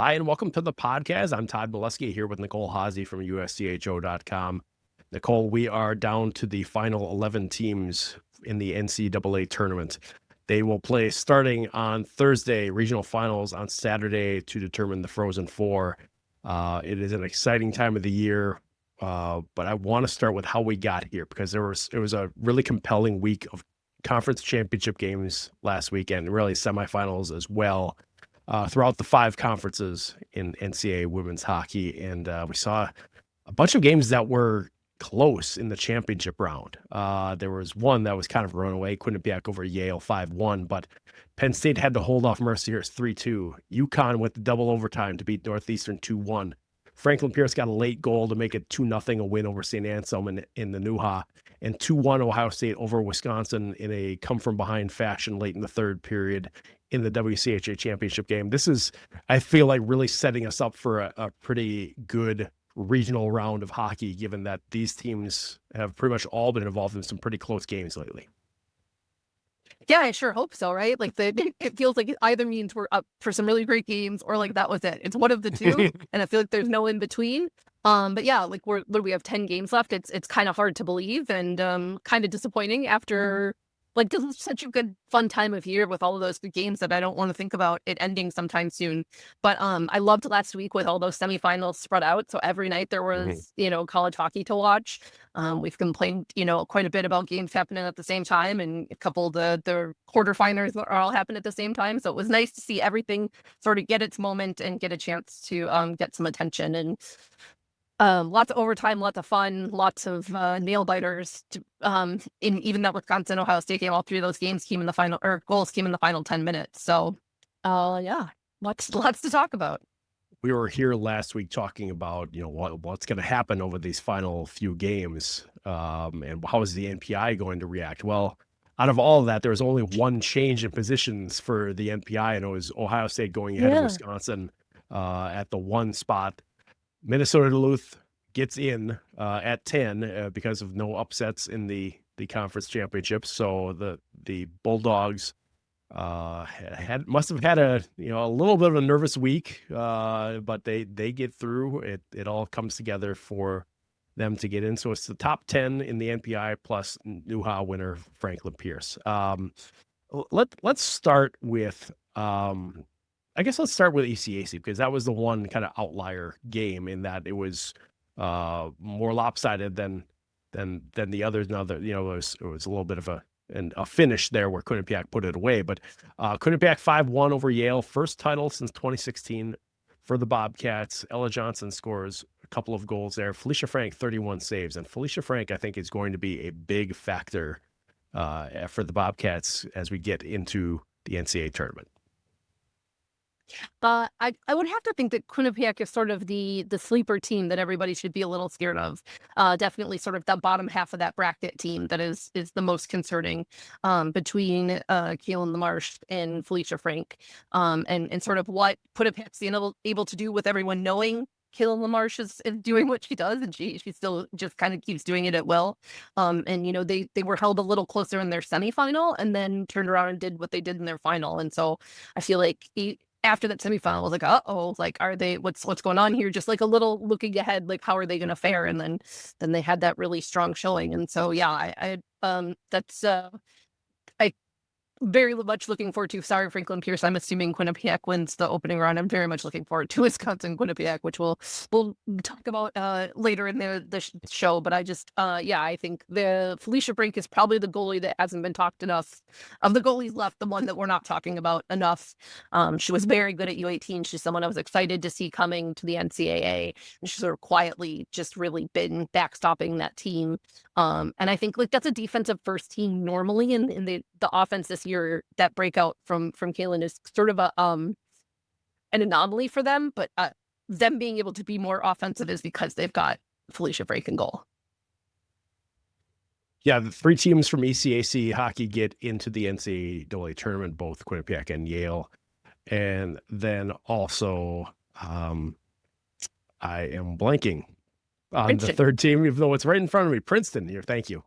Hi, and welcome to the PodKaz. I'm Todd Milewski here with Nicole Haase from USCHO.com. Nicole, we are down to the final 11 teams in the NCAA tournament. They will play starting on Thursday, regional finals on Saturday to determine the Frozen Four. It is an exciting time of the year, but I want to start with how we got here because it was a really compelling week of conference championship games last weekend, really semifinals as well. Throughout the 5 conferences in NCAA women's hockey. And we saw a bunch of games that were close in the championship round. There was one that was kind of a runaway, Quinnipiac over Yale 5-1, but Penn State had to hold off Mercyhurst 3-2. UConn went to double overtime to beat Northeastern 2-1. Franklin Pierce got a late goal to make it 2-0, a win over St. Anselm in the NEWHA, and 2-1 Ohio State over Wisconsin in a come-from-behind fashion late in the third period in the WCHA championship game. This is, I feel like, really setting us up for a pretty good regional round of hockey, given that these teams have pretty much all been involved in some pretty close games lately. Yeah, I sure hope so, right? Like it feels like it either means we're up for some really great games or like that was it. It's one of the two, and I feel like there's no in between. But yeah, like we have 10 games left. It's kind of hard to believe and kind of disappointing after like this is such a good fun time of year with all of those good games that I don't want to think about it ending sometime soon. But I loved last week with all those semifinals spread out. So every night there was, college hockey to watch. We've complained, quite a bit about games happening at the same time, and a couple of the quarterfinals are all happening at the same time. So it was nice to see everything sort of get its moment and get a chance to get some attention. And lots of overtime, lots of fun, lots of nail biters. In even that Wisconsin Ohio State game, all 3 of those games came in the final, or goals came in the final 10 minutes. So, yeah, lots to talk about. We were here last week talking about what's going to happen over these final few games, and how is the NPI going to react? Well, out of all of that, there was only one change in positions for the NPI, and it was Ohio State going ahead of Wisconsin at the 1 spot. Minnesota Duluth gets in at 10 because of no upsets in the conference championships. So the Bulldogs must have had a little bit of a nervous week, but they get through. It all comes together for them to get in. So it's the top 10 in the NPI plus NEWHA winner Franklin Pierce. Let's start with. I guess let's start with ECAC because that was the one kind of outlier game in that it was more lopsided than the others. Now that it was a little bit of a finish there where Quinnipiac put it away, but Quinnipiac 5-1 over Yale, first title since 2016 for the Bobcats. Ella Johnson scores a couple of goals there. Felicia Frank 31 saves, and Felicia Frank I think is going to be a big factor for the Bobcats as we get into the NCAA tournament. I would have to think that Quinnipiac is sort of the sleeper team that everybody should be a little scared of. Definitely sort of the bottom half of that bracket team that is the most concerning between Kaylin LaMarche and Felicia Frank, and sort of what Quinnipiac's able to do with everyone knowing Kaylin LaMarche is doing what she does, and she still just kind of keeps doing it at will. And they were held a little closer in their semifinal and then turned around and did what they did in their final. And so I feel like after that semifinal, I was like, uh-oh, like, are they, what's going on here? Just like a little looking ahead, like, how are they going to fare? And then they had that really strong showing. And so, yeah, that's, I very much looking forward to. Sorry, Franklin Pierce. I'm assuming Quinnipiac wins the opening round. I'm very much looking forward to Wisconsin Quinnipiac, which we'll talk about later in the show. But I just I think the Felicia Frank is probably the goalie that hasn't been talked enough. Of the goalies left, the one that we're not talking about enough. She was very good at U18. She's someone I was excited to see coming to the NCAA. And she's sort of quietly just really been backstopping that team. And I think like that's a defensive first team normally in the offense this year. That breakout from Kaylin is sort of an anomaly for them, but them being able to be more offensive is because they've got Felicia Frank in goal. Yeah, the 3 teams from ECAC hockey get into the NCAA tournament, both Quinnipiac and Yale. And then also, I am blanking on Princeton. The 3rd team, even though it's right in front of me, Princeton here. Thank you.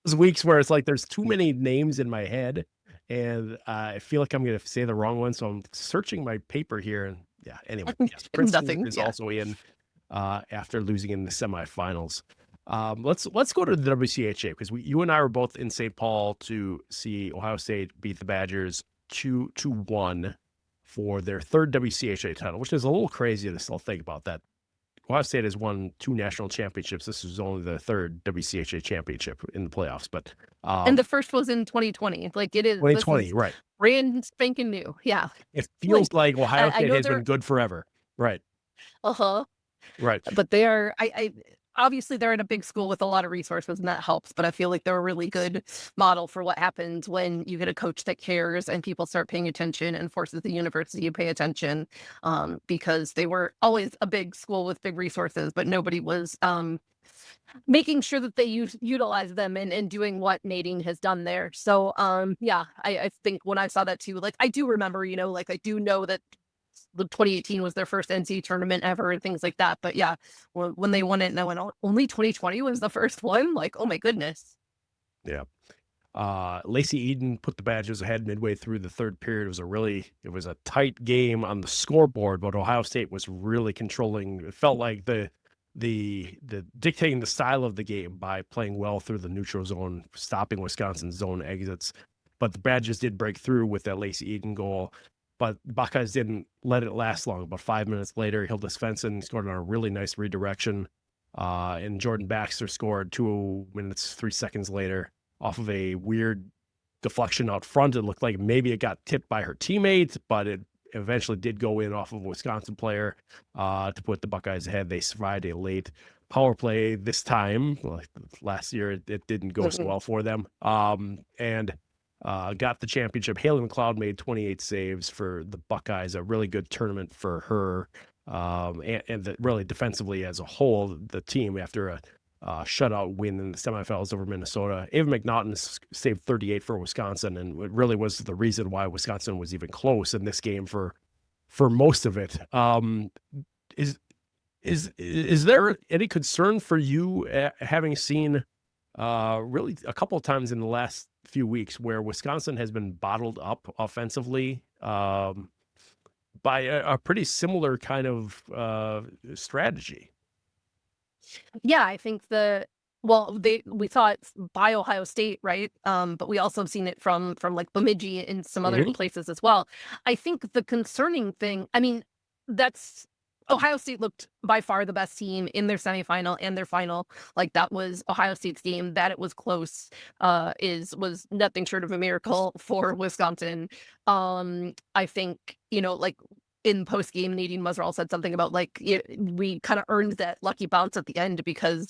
Those weeks where it's like there's too many names in my head and I feel like I'm going to say the wrong one, so I'm searching my paper here. And yeah, anyway, yes, Princeton Nothing. is Yeah. also in after losing in the semifinals. Let's go to the WCHA because you and I were both in St. Paul to see Ohio State beat the Badgers 2-1 for their third WCHA title, which is a little crazy to still think about that. Ohio State has won 2 national championships. This is only the third WCHA championship in the playoffs, but And the first was in 2020. Like it is. 2020, right? Brand spanking new. Yeah. It feels like Ohio I State know has they're. been good forever, right? Uh-huh. Right. But they are. I obviously they're in a big school with a lot of resources, and that helps. But I feel like they're a really good model for what happens when you get a coach that cares and people start paying attention and forces the university to pay attention. Because they were always a big school with big resources, but nobody was making sure that they utilize them and doing what Nadine has done there. So yeah, I think when I saw that too, like I do remember, like I do know that the 2018 was their first NCAA tournament ever and things like that. But yeah, when they won it and I went, oh, only 2020 was the first one. Like, oh my goodness. Yeah. Lacey Eden put the Badgers ahead midway through the third period. It was a tight game on the scoreboard, but Ohio State was really controlling. It felt like the dictating the style of the game by playing well through the neutral zone, stopping Wisconsin's zone exits. But the Badgers did break through with that Lacey Eden goal. But Buckeyes didn't let it last long. About 5 minutes later, Hilda Svensson scored on a really nice redirection. And Jordan Baxter scored 2 minutes, 3 seconds later off of a weird deflection out front. It looked like maybe it got tipped by her teammate, but it eventually did go in off of a Wisconsin player to put the Buckeyes ahead. They survived a late power play this time. Like last year, it didn't go so well for them. And got the championship. Haley McLeod made 28 saves for the Buckeyes, a really good tournament for her. And really defensively as a whole, the team after a shutout win in the semifinals over Minnesota. Ava McNaughton saved 38 for Wisconsin, and it really was the reason why Wisconsin was even close in this game for most of it. Is there any concern for you having seen really a couple of times in the last few weeks where Wisconsin has been bottled up offensively by a pretty similar kind of strategy? Yeah, I think we saw it by Ohio State, right? But we also have seen it from like Bemidji and some other places as well. I think the concerning thing, I mean, that's Ohio State looked by far the best team in their semifinal and their final. Like that was Ohio State's game. That it was close was nothing short of a miracle for Wisconsin. I think, like in post game, Nadine Muzzerall said something about like we kind of earned that lucky bounce at the end because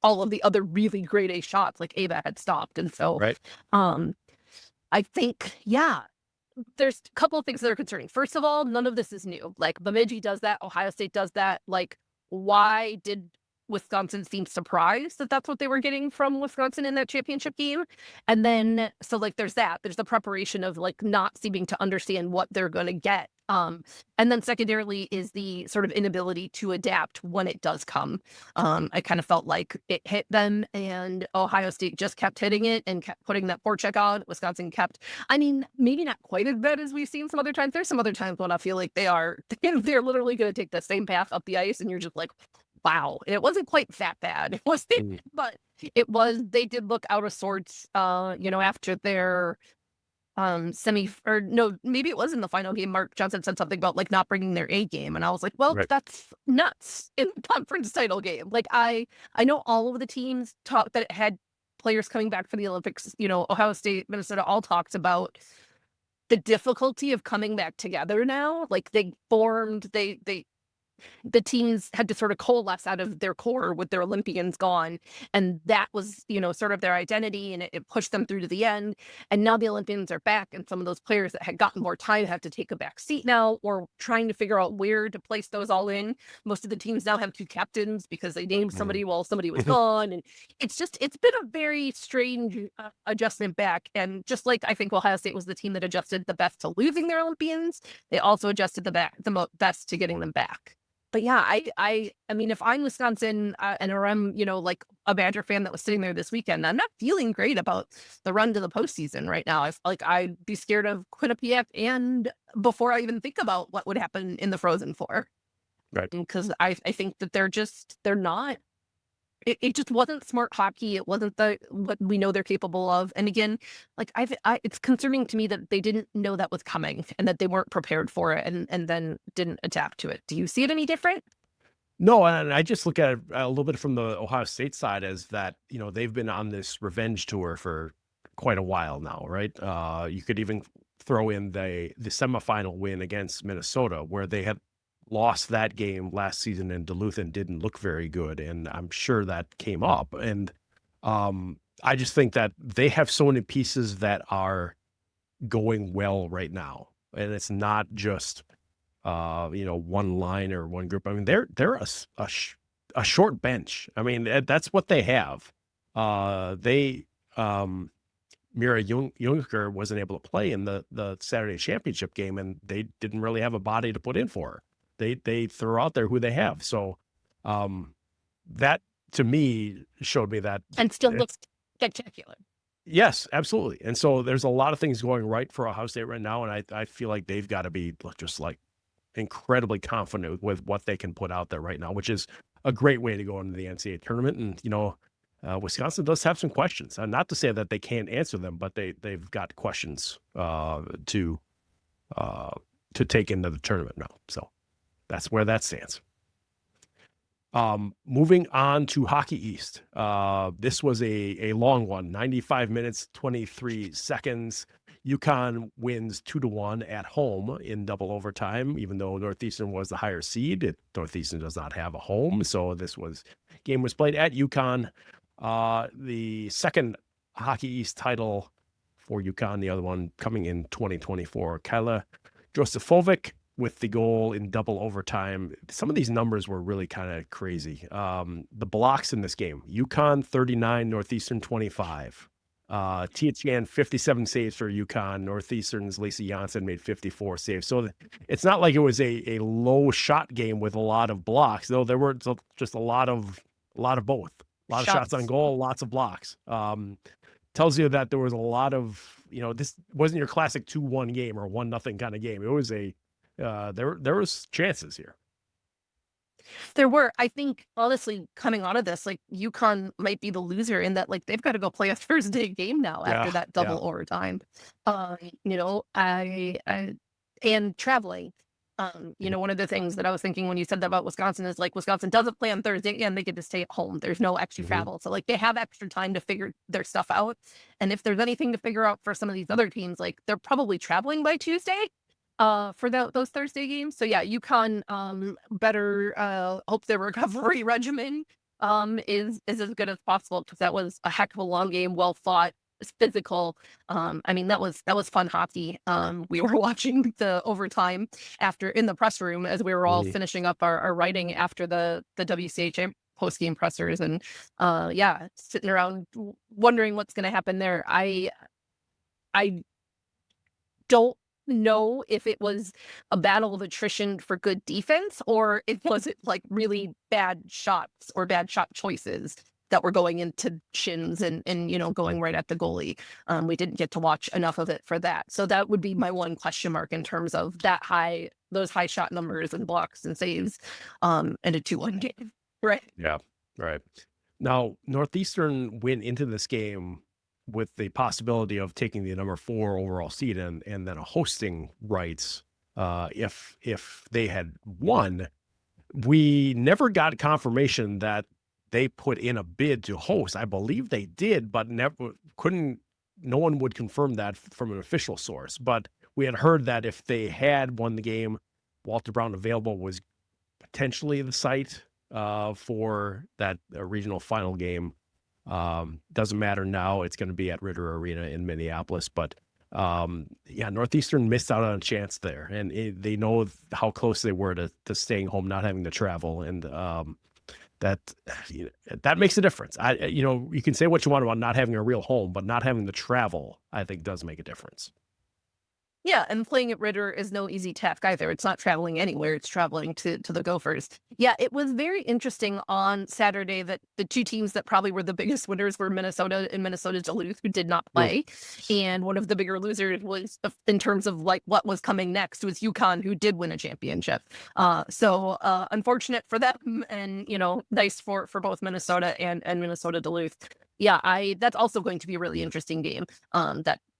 all of the other really grade A shots like Ava had stopped. And so Right. I think, yeah, there's a couple of things that are concerning. First of all, none of this is new. Like Bemidji does that. Ohio State does that. Like, why did Wisconsin seem surprised that that's what they were getting from Wisconsin in that championship game? And then, so like, there's that. There's the preparation of like not seeming to understand what they're going to get. And then secondarily is the sort of inability to adapt when it does come. I kind of felt like it hit them and Ohio State just kept hitting it and kept putting that forecheck on. Wisconsin kept, I mean, maybe not quite as bad as we've seen some other times. There's some other times when I feel like they're literally going to take the same path up the ice and you're just like, wow. And it wasn't quite that bad. It wasn't, but they did look out of sorts, after their maybe it was in the final game. Mark Johnson said something about like not bringing their A game, and I was like, well, Right. That's nuts in the conference title game. Like I know all of the teams talked that it had players coming back for the Olympics. Ohio State, Minnesota all talked about the difficulty of coming back together now. Like the teams had to sort of coalesce out of their core with their Olympians gone. And that was, sort of their identity, and it pushed them through to the end. And now the Olympians are back, and some of those players that had gotten more time have to take a back seat now, or trying to figure out where to place those all in. Most of the teams now have 2 captains because they named somebody while somebody was gone. And it's been a very strange adjustment back. And just like I think Ohio State was the team that adjusted the best to losing their Olympians, they also adjusted the best to getting them back. But yeah, I mean, if I'm Wisconsin or I'm, like a Badger fan that was sitting there this weekend, I'm not feeling great about the run to the postseason right now. I'd be scared of Quinnipiac, and before I even think about what would happen in the Frozen Four, Right. because I think that they're not. It just wasn't smart hockey. It wasn't what we know they're capable of. And again, like it's concerning to me that they didn't know that was coming and that they weren't prepared for it and then didn't adapt to it. Do you see it any different? No, and I just look at it a little bit from the Ohio State side as that, they've been on this revenge tour for quite a while now, right? You could even throw in the semifinal win against Minnesota, where they had lost that game last season in Duluth and didn't look very good. And I'm sure that came up. And I just think that they have so many pieces that are going well right now. And it's not just, one line or one group. I mean, they're a short bench. I mean, that's what they have. Mira Junker wasn't able to play in the Saturday championship game, and they didn't really have a body to put in for her. They throw out there who they have. So that to me showed me that. And still looks spectacular. Yes, absolutely. And so there's a lot of things going right for Ohio State right now. And I feel like they've got to be just like incredibly confident with what they can put out there right now, which is a great way to go into the NCAA tournament. And, Wisconsin does have some questions. Not to say that they can't answer them, but they've got questions to take into the tournament now. So that's where that stands. Moving on to Hockey East. This was a long one, 95 minutes, 23 seconds. UConn wins 2-1 at home in double overtime, even though Northeastern was the higher seed. Northeastern does not have a home, so game was played at UConn. The second Hockey East title for UConn, the other one coming in 2024. Kyla Josifovic with the goal in double overtime. Some of these numbers were really kind of crazy. The blocks in this game: UConn 39, Northeastern 25. Tia Chan 57 saves for UConn. Northeastern's Lacey Janssen made 54 saves. So it's not like it was a low shot game with a lot of blocks, though there were just a lot of both. A lot of shots on goal, lots of blocks. Tells you that there was a lot of, this wasn't your classic 2-1 game or 1-0 kind of game. It was there was chances here. There were. I think, honestly, coming out of this, like, UConn might be the loser in that, like, they've got to go play a Thursday game now after that double overtime. And traveling. One of the things that I was thinking when you said that about Wisconsin is, like, Wisconsin doesn't play on Thursday and they get to stay at home. There's no extra travel. So, like, they have extra time to figure their stuff out. And if there's anything to figure out for some of these other teams, like, they're probably traveling by Tuesday for those Thursday games. So yeah, UConn better hope their recovery regimen is as good as possible, because that was a heck of a long game, well fought, physical. I mean, that was fun hockey. We were watching the overtime after in the press room as we were all finishing up our writing after the WCHA post game pressers, and sitting around wondering what's going to happen there. I don't know if it was a battle of attrition for good defense, or if was it like really bad shots or bad shot choices that were going into shins and going right at the goalie. We didn't get to watch enough of it for that. So that would be my one question mark in terms of those high shot numbers and blocks and saves in a 2-1 game. Right. Yeah. Right. Now, Northeastern went into this game with the possibility of taking the number 4 overall seed and then a hosting rights if they had won. We never got confirmation that they put in a bid to host. I believe they did, but no one would confirm that from an official source. But we had heard that if they had won the game, Walter Brown Available was potentially the site for that regional final game. Doesn't matter now. It's going to be at Ritter Arena in Minneapolis. But Northeastern missed out on a chance there. And they know how close they were to staying home, not having to travel. And that makes a difference. You can say what you want about not having a real home, but not having the travel, I think, does make a difference. Yeah, and playing at Ritter is no easy task either. It's not traveling anywhere. It's traveling to the Gophers. Yeah, it was very interesting on Saturday that the two teams that probably were the biggest winners were Minnesota and Minnesota Duluth, who did not play. And one of the bigger losers was, in terms of like what was coming next, was UConn, who did win a championship. So unfortunate for them, and nice for both Minnesota and Minnesota Duluth. Yeah, that's also going to be a really interesting game.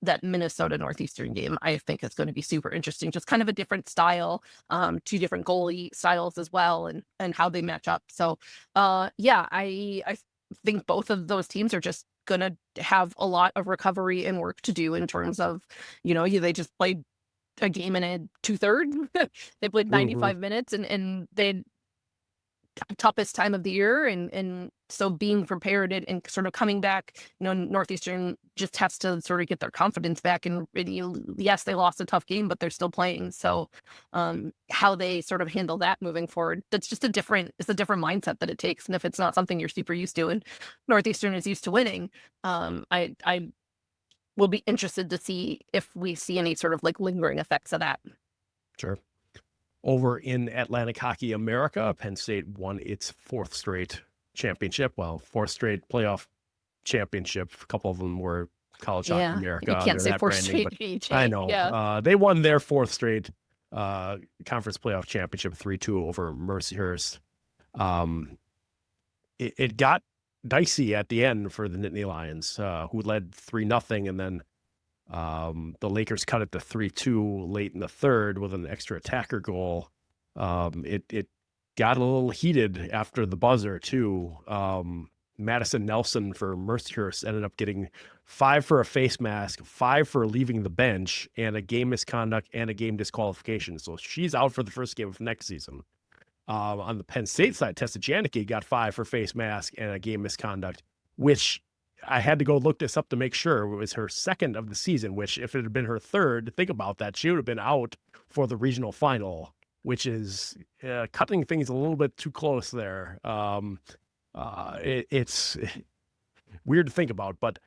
That Minnesota Northeastern game, I think, is going to be super interesting. Just kind of a different style, two different goalie styles as well, and how they match up. So, yeah, I think both of those teams are just going to have a lot of recovery and work to do in terms of, they just played a game in a 2/3. They played 95 minutes, and they toughest time of the year, and so being prepared and sort of coming back, Northeastern just has to sort of get their confidence back, and yes, they lost a tough game, but they're still playing. So how they sort of handle that moving forward, it's a different mindset that it takes. And if it's not something you're super used to, and Northeastern is used to winning, I will be interested to see if we see any sort of like lingering effects of that. Sure. Over in Atlantic Hockey America, Penn State won its fourth straight championship. Well, fourth straight playoff championship. A couple of them were College Hockey America. You can't say fourth straight. I know. Yeah. They won their fourth straight conference playoff championship 3-2 over Mercyhurst. It got dicey at the end for the Nittany Lions, who led 3-0, and then the Lakers cut it to 3-2 late in the third with an extra attacker goal. It got a little heated after the buzzer too. Madison Nelson for Mercyhurst ended up getting 5 for a face mask, 5 for leaving the bench, and a game misconduct and a game disqualification. So she's out for the first game of next season. On the Penn State side, Tessa Janicki got 5 for face mask and a game misconduct, which I had to go look this up to make sure it was her second of the season, which if it had been her third, think about that, she would have been out for the regional final, which is cutting things a little bit too close there. It's weird to think about, but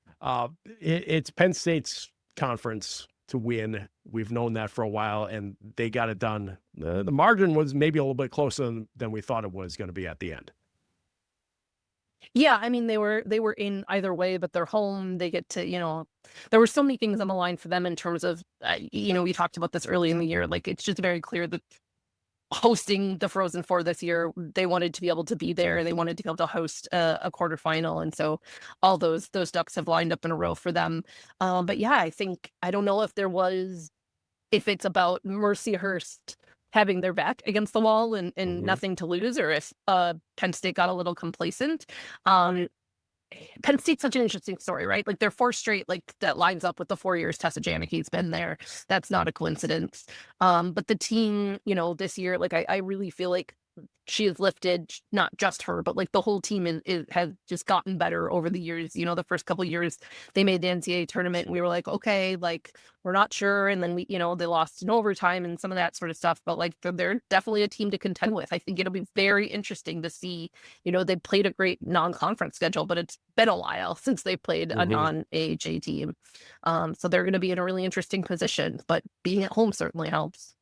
it's Penn State's conference to win. We've known that for a while, and they got it done. The margin was maybe a little bit closer than we thought it was going to be at the end. Yeah, I mean, they were in either way, but they're home. They get to, there were so many things on the line for them in terms of, we talked about this early in the year. Like, it's just very clear that hosting the Frozen Four this year, they wanted to be able to be there. They wanted to be able to host a quarterfinal, and so all those ducks have lined up in a row for them. But yeah, I don't know if it's about Mercyhurst having their back against the wall and nothing to lose, or if Penn State got a little complacent. Penn State's such an interesting story, right? Like, they're 4 straight, like, that lines up with the 4 years Tessa Janicki's been there. That's not a coincidence. But the team, this year, like, I really feel like she has lifted, not just her, but like the whole team has just gotten better over the years. The first couple of years they made the NCAA tournament, and we were like, okay, like, we're not sure. And then they lost in overtime and some of that sort of stuff. But like, they're definitely a team to contend with. I think it'll be very interesting to see, they played a great non-conference schedule, but it's been a while since they played a non-AHA team. So they're going to be in a really interesting position, but being at home certainly helps.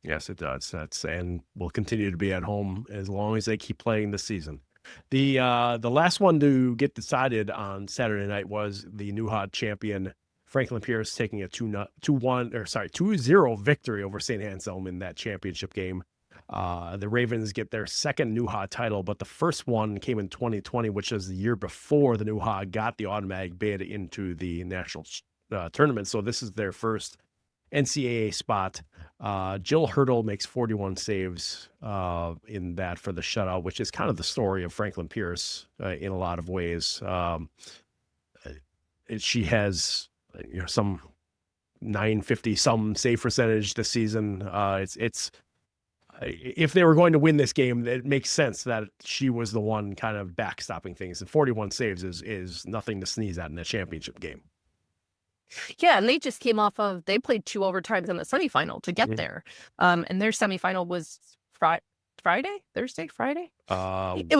Yes, it does. And will continue to be at home as long as they keep playing this season. The last one to get decided on Saturday night was the NEWHA champion Franklin Pierce taking a 2-0 victory over St. Anselm in that championship game. The Ravens get their second NEWHA title, but the first one came in 2020, which is the year before the NEWHA got the automatic bid into the national tournament. So this is their first NCAA spot. Jill Hurdle makes 41 saves in that for the shutout, which is kind of the story of Franklin Pierce in a lot of ways. She has some 950 some save percentage this season. It's if they were going to win this game, it makes sense that she was the one kind of backstopping things. And 41 saves is nothing to sneeze at in a championship game. Yeah, and they just came off of, they played 2 overtimes in the semifinal to get there. And their semifinal was Friday? It was closer.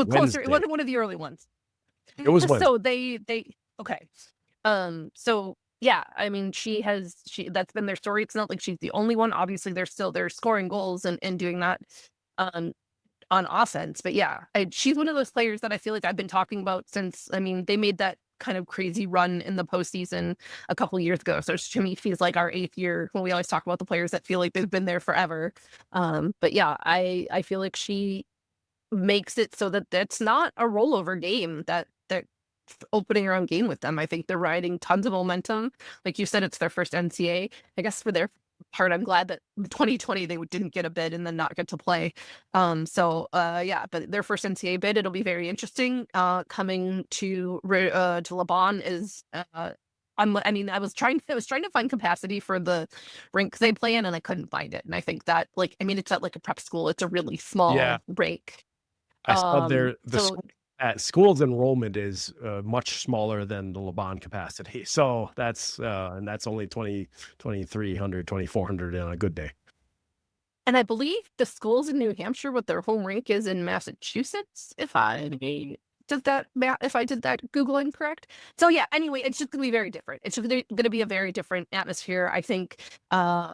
Wednesday. It wasn't one of the early ones. It was Wednesday. So they okay. So Yeah, I mean, that's been their story. It's not like she's the only one. Obviously, they're scoring goals and doing that um, on offense. But yeah, she's one of those players that I feel like I've been talking about since. I mean, they made that kind of crazy run in the postseason a couple of years ago. So to me, feels like our 8th year when we always talk about the players that feel like they've been there forever. But yeah, I feel like she makes it so that that's not a rollover game that opening her own game with them. I think they're riding tons of momentum. Like you said, it's their first NCAA. I guess for their part, I'm glad that 2020 they didn't get a bid and then not get to play. Yeah, but their first NCAA bid, it'll be very interesting. Coming to Laban is I mean, I was trying to find capacity for the rink they play in, and I couldn't find it. And I think that, like, I mean, it's at like a prep school. It's a really small Yeah, rink. I saw the So school's enrollment is much smaller than the Laban capacity. So and that's only 2,300, 2,400 on a good day. And I believe the school's in New Hampshire, but their home rink is in Massachusetts, if I did that Googling correct. So yeah, anyway, it's just gonna be very different. It's just gonna be a very different atmosphere. I think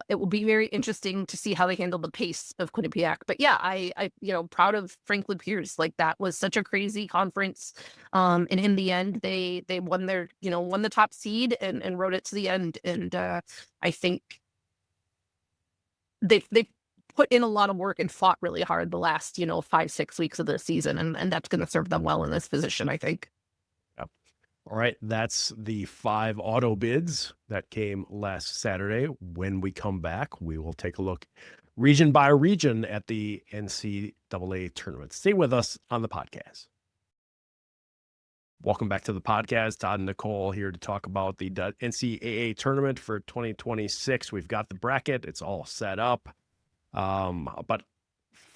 it will be very interesting to see how they handle the pace of Quinnipiac. But yeah, I proud of Franklin Pierce. Like, that was such a crazy conference. And in the end they won won the top seed and rode it to the end. And I think they put in a lot of work and fought really hard the last 5-6 weeks of the season, and that's going to serve them well in this position, I think. Yep. All right, that's the 5 auto bids that came last Saturday. When we come back, we will take a look region by region at the NCAA tournament. Stay with us on the podcast. Welcome back to the podcast. Todd and Nicole here to talk about the NCAA tournament for 2026. We've got the bracket. It's all set up. But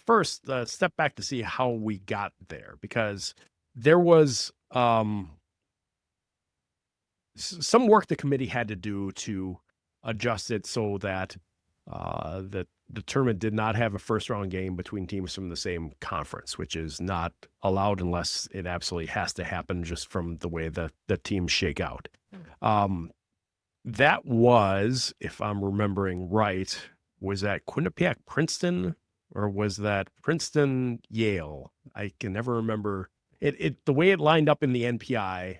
first, step back to see how we got there, because there was some work the committee had to do to adjust it so that the tournament did not have a first round game between teams from the same conference, which is not allowed unless it absolutely has to happen just from the way the teams shake out. That was, if I'm remembering right, was that Quinnipiac Princeton, or was that Princeton Yale? I can never remember it. The way it lined up in the NPI,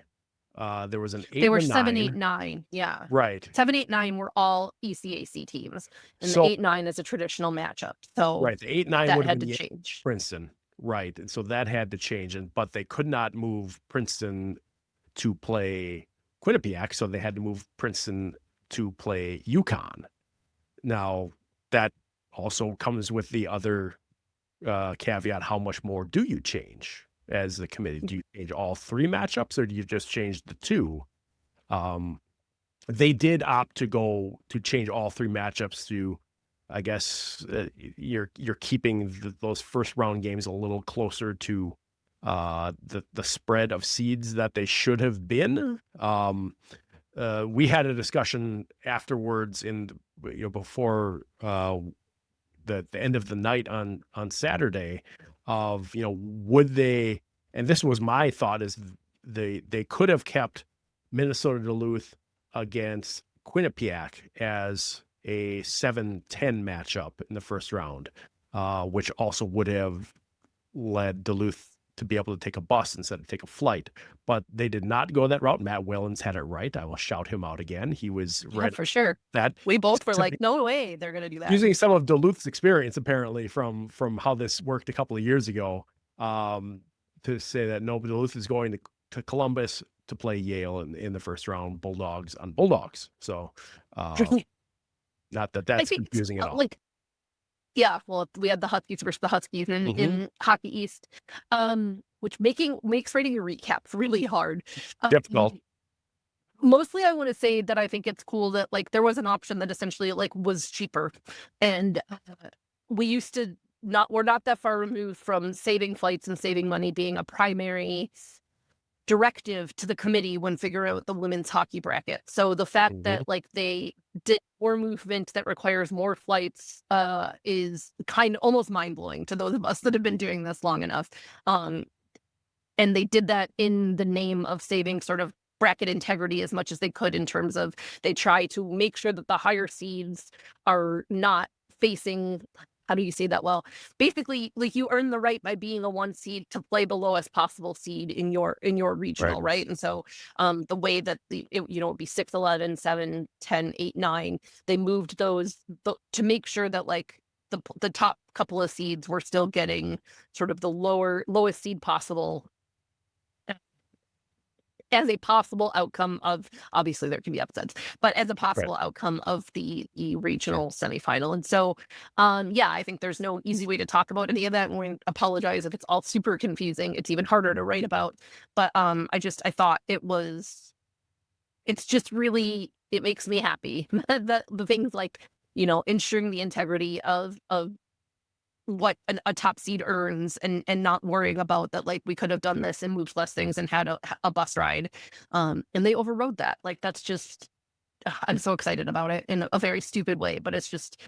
there was an 8. They were 7, 8, 9. Yeah, right. 7, 8, 9 were all ECAC teams, and So, the 8, 9 is a traditional matchup. So right, the 8, 9 that would have had been to Yale, change. Princeton, right, and so that had to change, but they could not move Princeton to play Quinnipiac, so they had to move Princeton to play UConn. Now, that also comes with the other caveat: how much more do you change as the committee? Do you change all 3 matchups, or do you just change the 2? They did opt to change all 3 matchups to, I guess, you're keeping those first round games a little closer to the spread of seeds that they should have been. We had a discussion afterwards before the end of the night on Saturday of, would they, and this was my thought, is they could have kept Minnesota Duluth against Quinnipiac as a 7-10 matchup in the first round, which also would have led Duluth to be able to take a bus instead of take a flight. But they did not go that route. Matt Wellens had it right. I will shout him out again. He was right for sure. That we both were like, no way they're going to do that. Using some of Duluth's experience, apparently, from how this worked a couple of years ago, to say that no, Duluth is going to Columbus to play Yale in the first round, Bulldogs on Bulldogs. So not that's confusing at all. Yeah, well, we had the Huskies versus the Huskies in Hockey East, which makes writing a recap really hard. Difficult. Mostly, I want to say that I think it's cool that there was an option that essentially was cheaper, and we're not that far removed from saving flights and saving money being a primary directive to the committee when figuring out the women's hockey bracket. So the fact that they did more movement that requires more flights is kind of almost mind-blowing to those of us that have been doing this long enough. And they did that in the name of saving sort of bracket integrity as much as they could in terms of they try to make sure that the higher seeds are not facing, how do you say that? Well, basically, like, you earn the right by being a 1 seed to play the lowest possible seed in your regional, right? And so the way that it would be 6, 11, 7, 10, 8, 9, they moved those to make sure that like the top couple of seeds were still getting sort of the lowest seed possible as a possible outcome of, obviously there can be upsets, but as a possible outcome of the regional semifinal. And so, I think there's no easy way to talk about any of that. And we apologize if it's all super confusing. It's even harder to write about. But I thought it's just really, it makes me happy that the things like, ensuring the integrity of what a top seed earns, and not worrying about that, like, we could have done this and moved less things and had a bus ride, and they overrode that. Like, that's just, I'm so excited about it in a very stupid way, but it's just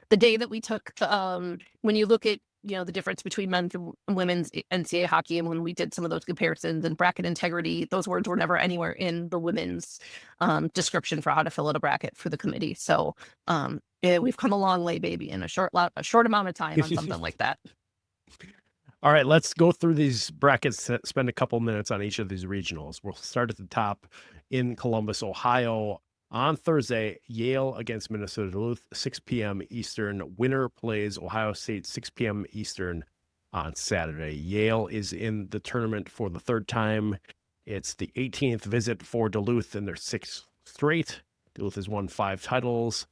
the day that we took, when you look at the difference between men's and women's NCAA hockey, and when we did some of those comparisons and bracket integrity, those words were never anywhere in the women's description for how to fill out a bracket for the committee. So we've come a long way, baby, in a short amount of time on something like that. All right, let's go through these brackets, spend a couple minutes on each of these regionals. We'll start at the top in Columbus, Ohio. On Thursday, Yale against Minnesota Duluth, 6 p.m. Eastern. Winner plays Ohio State, 6 p.m. Eastern on Saturday. Yale is in the tournament for the third time. It's the 18th visit for Duluth in their 6th straight. Duluth has won 5 titles.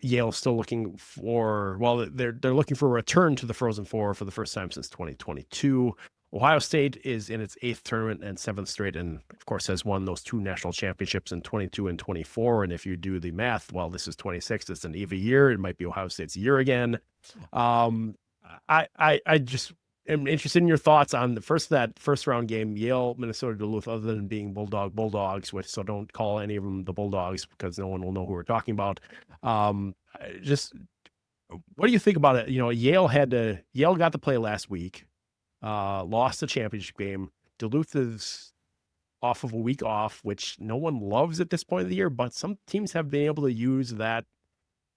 Yale still looking for, they're looking for a return to the Frozen Four for the first time since 2022. Ohio State is in its 8th tournament and 7th straight, and of course has won those 2 national championships in 22 and 24. And if you do the math, this is 26. It's an even year. It might be Ohio State's year again. I just am interested in your thoughts on that first round game, Yale, Minnesota Duluth, other than being Bulldogs, so don't call any of them the Bulldogs because no one will know who we're talking about. Just what do you think about it? Yale got to play last week. Lost the championship game. Duluth is off of a week off, which no one loves at this point of the year, but some teams have been able to use that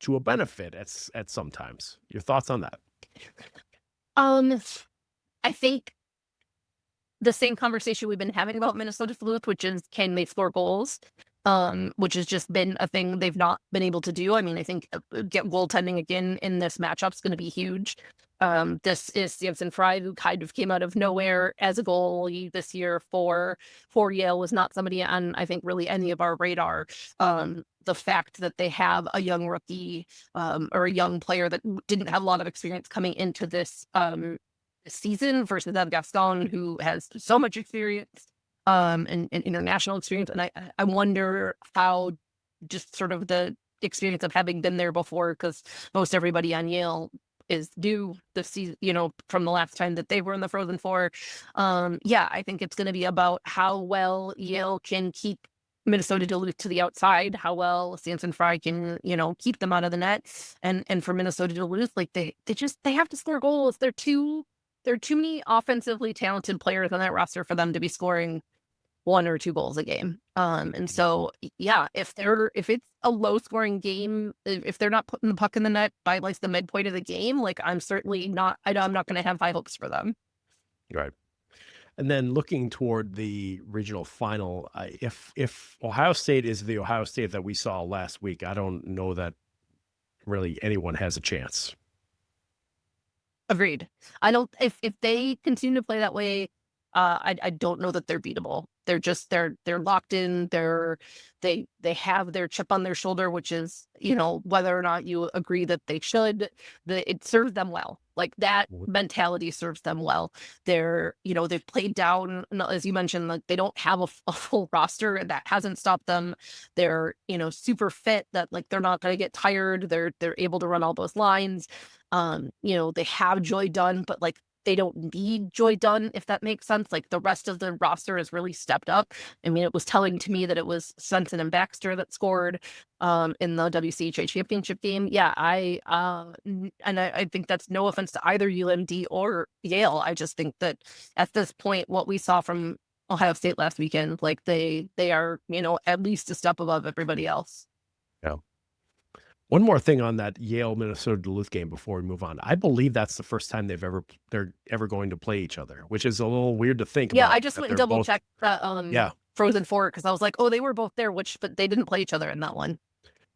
to a benefit at sometimes. Your thoughts on that? I think the same conversation we've been having about Minnesota Duluth, which is, can they score goals? Which has just been a thing they've not been able to do. I mean, I think get goaltending again in this matchup is going to be huge. This is Samson Fry, who kind of came out of nowhere as a goalie this year for Yale, was not somebody on, I think, really any of our radar. The fact that they have a young rookie or a young player that didn't have a lot of experience coming into this season versus Ev Gaston, who has so much experience and international experience. And I wonder how just sort of the experience of having been there before, because most everybody on Yale is due the season, from the last time that they were in the Frozen Four. I think it's going to be about how well Yale can keep Minnesota Duluth to the outside, how well Samson Fry can, keep them out of the net. And for Minnesota Duluth, like they have to score goals. There are too many offensively talented players on that roster for them to be scoring 1 or 2 goals a game. And so, if it's a low scoring game, if they're not putting the puck in the net by like the midpoint of the game, like I'm not going to have high hopes for them. Right. And then looking toward the regional final, if Ohio State is the Ohio State that we saw last week, I don't know that really anyone has a chance. Agreed. I don't, if they continue to play that way, I don't know that they're beatable. They're locked in. They have their chip on their shoulder, which is, whether or not you agree that they should, it serves them well. Like that mentality serves them well. They've played down, as you mentioned, like they don't have a full roster, and that hasn't stopped them. They're, super fit, that like they're not going to get tired. They're able to run all those lines. They have Joy Dunn, but like they don't need Joy Dunn, if that makes sense. Like the rest of the roster has really stepped up. I mean, it was telling to me that it was Svensson and Baxter that scored in the WCHA championship game. Yeah, I think that's no offense to either UMD or Yale. I just think that at this point, what we saw from Ohio State last weekend. Like they are, at least a step above everybody else. Yeah. One more thing on that Yale Minnesota Duluth game before we move on. I believe that's the first time they're ever going to play each other, which is a little weird to think Yeah, about. I just went and double checked that Yeah. Frozen Four because I was like, oh, they were both there, but they didn't play each other in that one.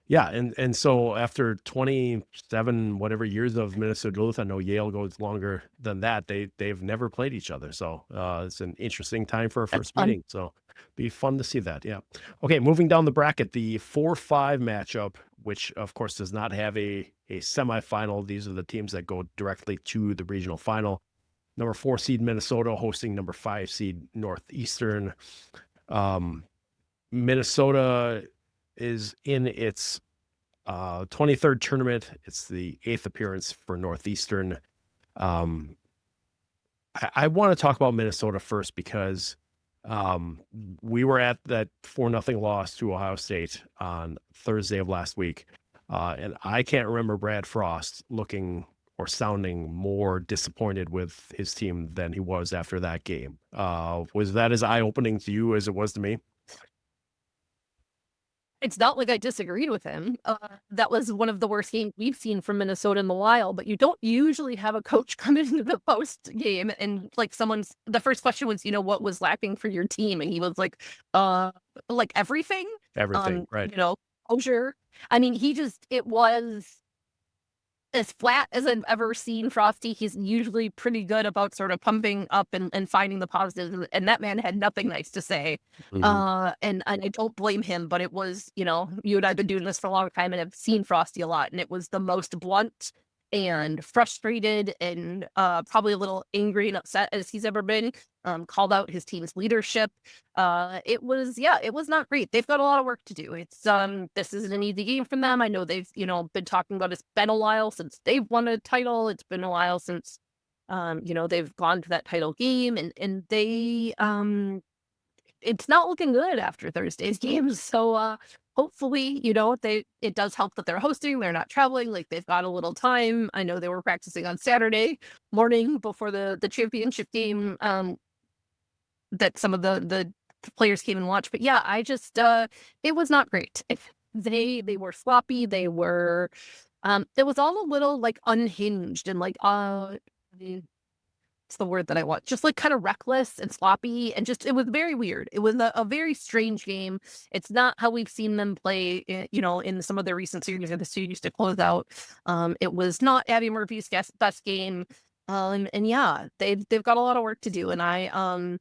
Yeah, and so after 27 whatever years of Minnesota Duluth, I know Yale goes longer than that. They've never played each other, so it's an interesting time for a first meeting. So be fun to see that. Yeah. Okay, moving down the bracket, the 4-5 matchup, which of course does not have a semifinal. These are the teams that go directly to the regional final. Number 4 seed Minnesota hosting number 5 seed Northeastern. Minnesota is in its 23rd tournament. It's the 8th appearance for Northeastern. I want to talk about Minnesota first because we were at that 4-0 loss to Ohio State on Thursday of last week. And I can't remember Brad Frost looking or sounding more disappointed with his team than he was after that game. Was that as eye-opening to you as it was to me? It's not like I disagreed with him. That was one of the worst games we've seen from Minnesota in a while, but you don't usually have a coach come into the post game and like the first question was, what was lacking for your team? And he was like everything. Everything, right. Closure. I mean, it was as flat as I've ever seen Frosty. He's usually pretty good about sort of pumping up and finding the positives. And that man had nothing nice to say. Mm-hmm. And I don't blame him, but it was, you and I've been doing this for a long time and have seen Frosty a lot. And it was the most blunt and frustrated and probably a little angry and upset as he's ever been. Called out his team's leadership. It was not great. They've got a lot of work to do. It's this isn't an easy game for them. I know they've been talking about it's been a while since they've won a title. It's been a while since they've gone to that title game and they it's not looking good after Thursday's games. So hopefully, it does help that they're hosting, they're not traveling, like they've got a little time. I know they were practicing on Saturday morning before the championship game that some of the players came and watched. But yeah, I just it was not great. They were sloppy, they were it was all a little like unhinged and like it's the word that I want. Just like kind of reckless and sloppy and just it was very weird. It was a very strange game. It's not how we've seen them play, in some of their recent series or the series to close out. It was not Abby Murphy's best game. And yeah, they've got a lot of work to do. And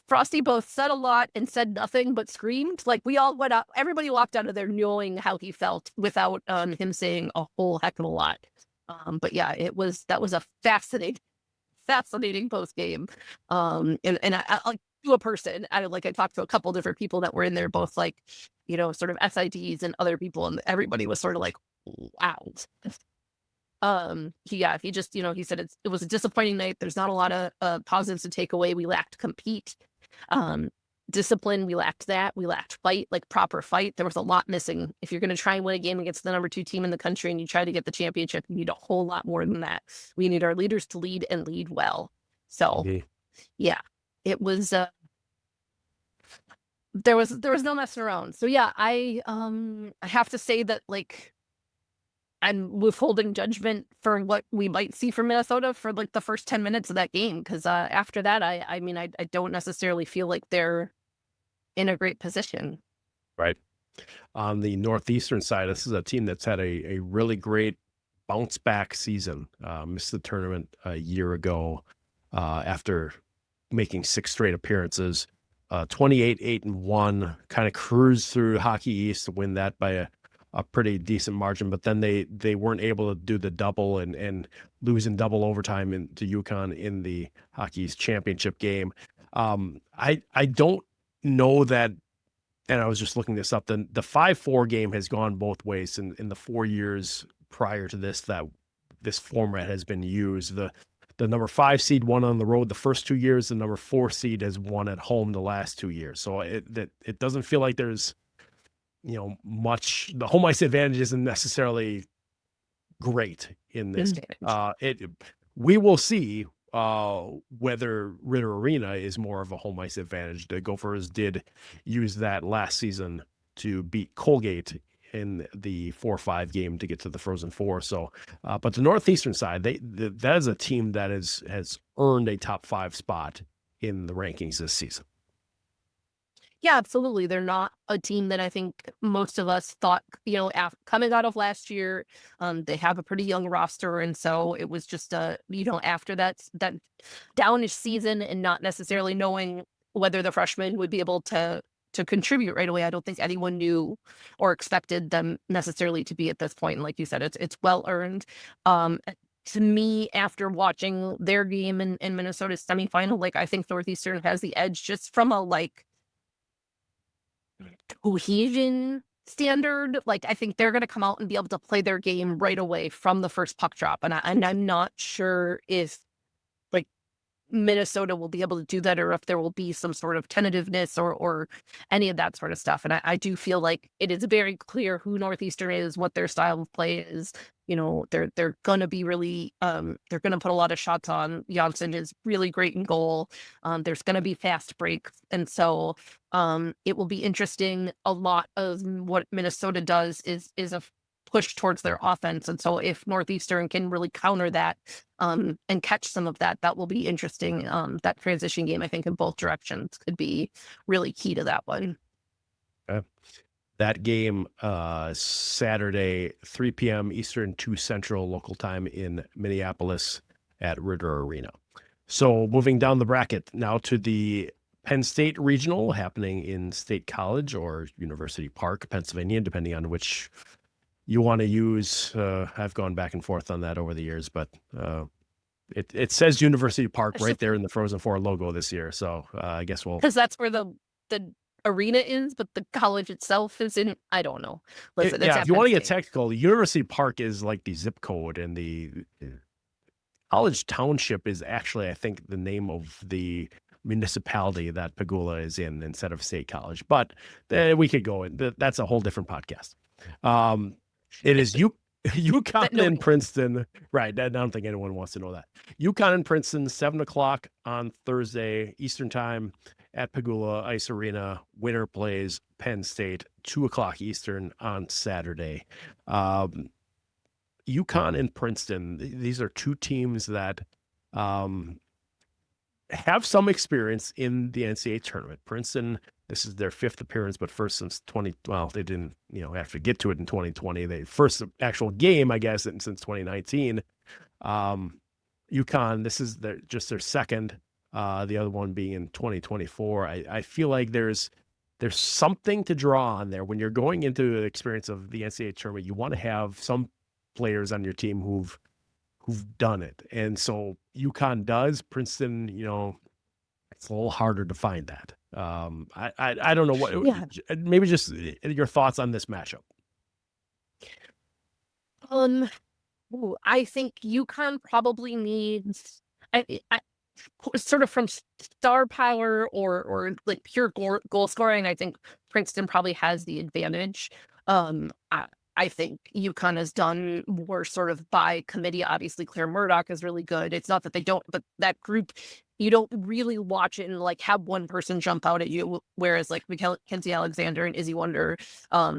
Frosty both said a lot and said nothing but screamed. Like we all went up, everybody walked out of there knowing how he felt without him saying a whole heck of a lot. But yeah, that was a fascinating post game. And I like to a person, I talked to a couple different people that were in there, both like, sort of SIDs and other people, and everybody was sort of like, wow. He just, he said it was a disappointing night. There's not a lot of positives to take away. We lacked compete. Discipline, we lacked that. We lacked fight, like proper fight. There was a lot missing. If you're going to try and win a game against the number 2 team in the country and you try to get the championship, you need a whole lot more than that. We need our leaders to lead and lead well. So, yeah, it was. There was no messing around. So yeah, I have to say that like I'm withholding judgment for what we might see from Minnesota for like the first 10 minutes of that game. Cause after that, I mean, I don't necessarily feel like they're in a great position. Right. On the Northeastern side, this is a team that's had a really great bounce back season. Missed the tournament a year ago after making 6 straight appearances. 28-8-1, kind of cruised through Hockey East to win that by a pretty decent margin, but then they weren't able to do the double and lose in double overtime to UConn in the Hockey East championship game. I don't know that, and I was just looking this up, the 5-4 game has gone both ways in the 4 years prior to this, that this format has been used. The number 5 seed won on the road the first 2 years, the number 4 seed has won at home the last 2 years. So it doesn't feel like there's much. The home ice advantage isn't necessarily great in this. We will see whether Ritter Arena is more of a home ice advantage. The Gophers did use that last season to beat Colgate in the 4-5 game to get to the Frozen Four. So, but the Northeastern side, that is a team that has earned a top 5 spot in the rankings this season. Yeah, absolutely. They're not a team that I think most of us thought, coming out of last year, they have a pretty young roster. And so it was just, after that downish season and not necessarily knowing whether the freshmen would be able to contribute right away. I don't think anyone knew or expected them necessarily to be at this point. And like you said, it's well earned. To me, after watching their game in Minnesota's semifinal, I think Northeastern has the edge just from a cohesion standard. I think they're going to come out and be able to play their game right away from the first puck drop. And I'm not sure if Minnesota will be able to do that, or if there will be some sort of tentativeness or any of that sort of stuff. And I do feel like it is very clear who Northeastern is, what their style of play is. They're gonna be really they're gonna put a lot of shots on. Janssen is really great in goal. There's gonna be fast breaks, and so it will be interesting. A lot of what Minnesota does is a push towards their offense. And so if Northeastern can really counter that and catch some of that, that will be interesting. That transition game, I think, in both directions could be really key to that one. Okay. That game, Saturday, 3 p.m. Eastern, 2 Central local time in Minneapolis at Ritter Arena. So moving down the bracket now to the Penn State Regional happening in State College or University Park, Pennsylvania, depending on which you want to use. I've gone back and forth on that over the years, but it says University Park right there in the Frozen Four logo this year. So I guess because that's where the arena is, but the college itself is in, I don't know. Listen, if you want to get technical, University Park is like the zip code, and the College Township is actually, I think, the name of the municipality that Pagula is in instead of State College. But we could go in. That's a whole different podcast. It is UConn and Princeton. Right. I don't think anyone wants to know that. UConn and Princeton, 7:00 on Thursday, Eastern time at Pagula Ice Arena. Winner plays Penn State, 2:00 Eastern on Saturday. UConn and Princeton, these are two teams that have some experience in the NCAA tournament. Princeton, this is their 5th appearance, but first since they didn't, have to get to it in 2020. They first actual game, I guess, since 2019. UConn, this is just their second, the other one being in 2024. I feel like there's something to draw on there. When you're going into the experience of the NCAA tournament, you want to have some players on your team who've done it. And so UConn does. Princeton, it's a little harder to find that. I don't know what. Yeah. Maybe just your thoughts on this matchup. I think UConn probably needs, I sort of from star power or pure goal scoring. I think Princeton probably has the advantage. I think UConn has done more sort of by committee. Obviously, Claire Murdoch is really good. It's not that they don't, but that group, you don't really watch it and have one person jump out at you. Whereas Mackenzie Alexander and Izzy Wonder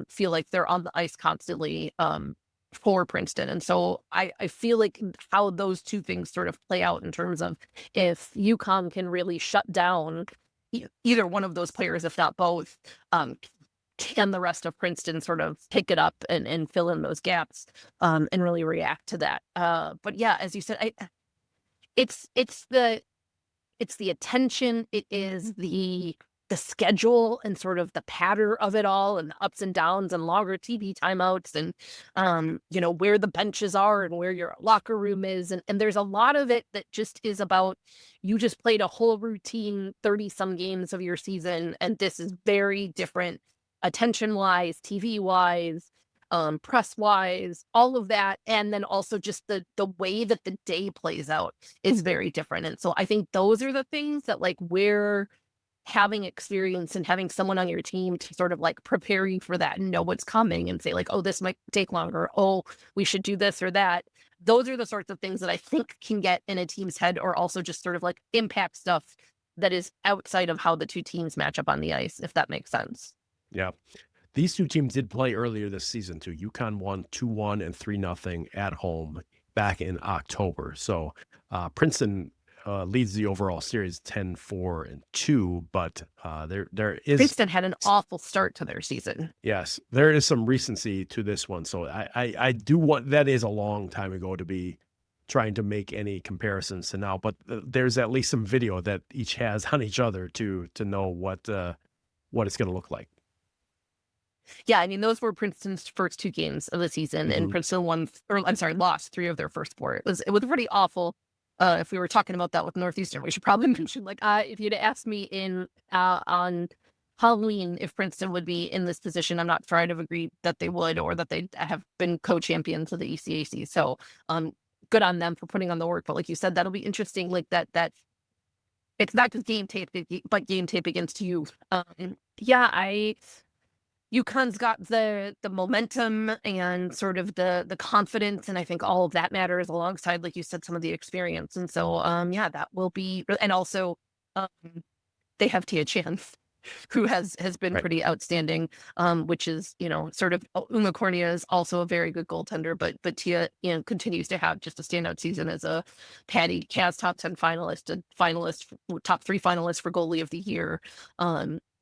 feel like they're on the ice constantly for Princeton. And so I feel like how those two things sort of play out in terms of if UConn can really shut down either one of those players, if not both, can the rest of Princeton sort of pick it up and fill in those gaps and really react to that. But yeah, as you said, it's the attention. It is the schedule and sort of the pattern of it all and the ups and downs and longer TV timeouts and, where the benches are and where your locker room is. And there's a lot of it that just is about, you just played a whole routine 30 some games of your season. And this is very different attention wise, TV wise, press wise, all of that. And then also just the way that the day plays out is very different. And so I think those are the things that we're having experience and having someone on your team to sort of prepare you for that and know what's coming and say oh, this might take longer. Oh, we should do this or that. those are the sorts of things that I think can get in a team's head, or also just sort of like impact stuff that is outside of how the two teams match up on the ice, if that makes sense. Yeah. These two teams did play earlier this season too. UConn won 2-1 and 3-0 at home back in October. So Princeton leads the overall series 10-4-2, but there is Princeton had an awful start to their season. Yes, there is some recency to this one. So I do want, that is a long time ago to be trying to make any comparisons to now, but there's at least some video that each has on each other to know what it's going to look like. Yeah, I mean, those were Princeton's first two games of the season, and Princeton lost 3 of their first 4. It was pretty awful. If we were talking about that with Northeastern, we should probably mention, like, if you'd asked me on Halloween if Princeton would be in this position, I'm not sure I'd have agreed that they would, or that they have been co-champions of the ECAC. So, good on them for putting on the work. But like you said, that'll be interesting. Like that it's not just game tape, but game tape against you. UConn's got the momentum and sort of the confidence, and I think all of that matters alongside, like you said, some of the experience. And so, that will be, and also, they have Tia Chan, who has been pretty outstanding, which is, sort of, Uma Cornea is also a very good goaltender, but Tia, continues to have just a standout season as a Patty Kaz top 10 finalist, top 3 finalist for goalie of the year.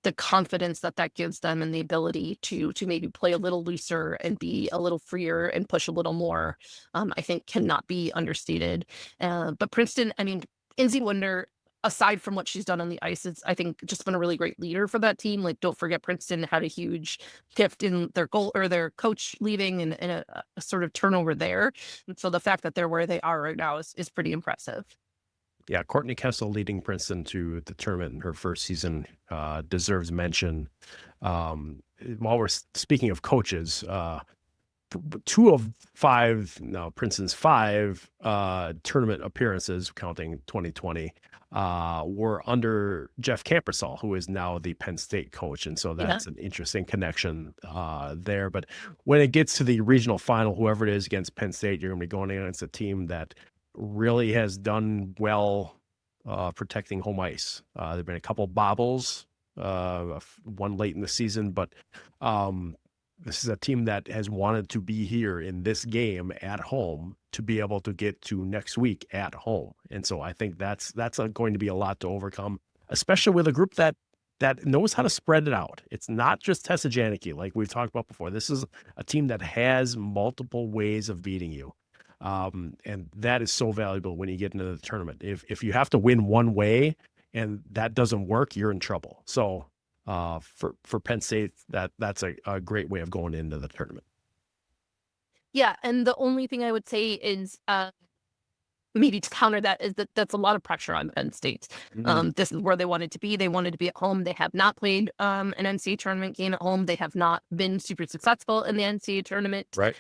The confidence that gives them, and the ability to maybe play a little looser and be a little freer and push a little more, I think cannot be understated. But Princeton, I mean, Izzy Wonder, aside from what she's done on the ice, it's, I think, just been a really great leader for that team. Like, don't forget, Princeton had a huge shift in their goal, or their coach leaving, and a sort of turnover there. And so the fact that they're where they are right now is pretty impressive. Yeah, Courtney Kessel leading Princeton to the tournament in her first season deserves mention. While we're speaking of coaches, 2 of 5, now Princeton's 5 tournament appearances, counting 2020, were under Jeff Campersall, who is now the Penn State coach. And so that's an interesting connection there. But when it gets to the regional final, whoever it is against Penn State, you're going to be going against a team that really has done well protecting home ice. There've been a couple bobbles, one late in the season, but this is a team that has wanted to be here in this game at home to be able to get to next week at home. And so I think that's going to be a lot to overcome, especially with a group that knows how to spread it out. It's not just Tessa Janicki, like we've talked about before. This is a team that has multiple ways of beating you. And that is so valuable when you get into the tournament. If you have to win one way and that doesn't work, you're in trouble. So for Penn State, that's a great way of going into the tournament. Yeah, and the only thing I would say is, maybe to counter that, is that's a lot of pressure on Penn State. This is where they wanted to be. They wanted to be at home. They have not played an NCAA tournament game at home. They have not been super successful in the NCAA tournament. Right.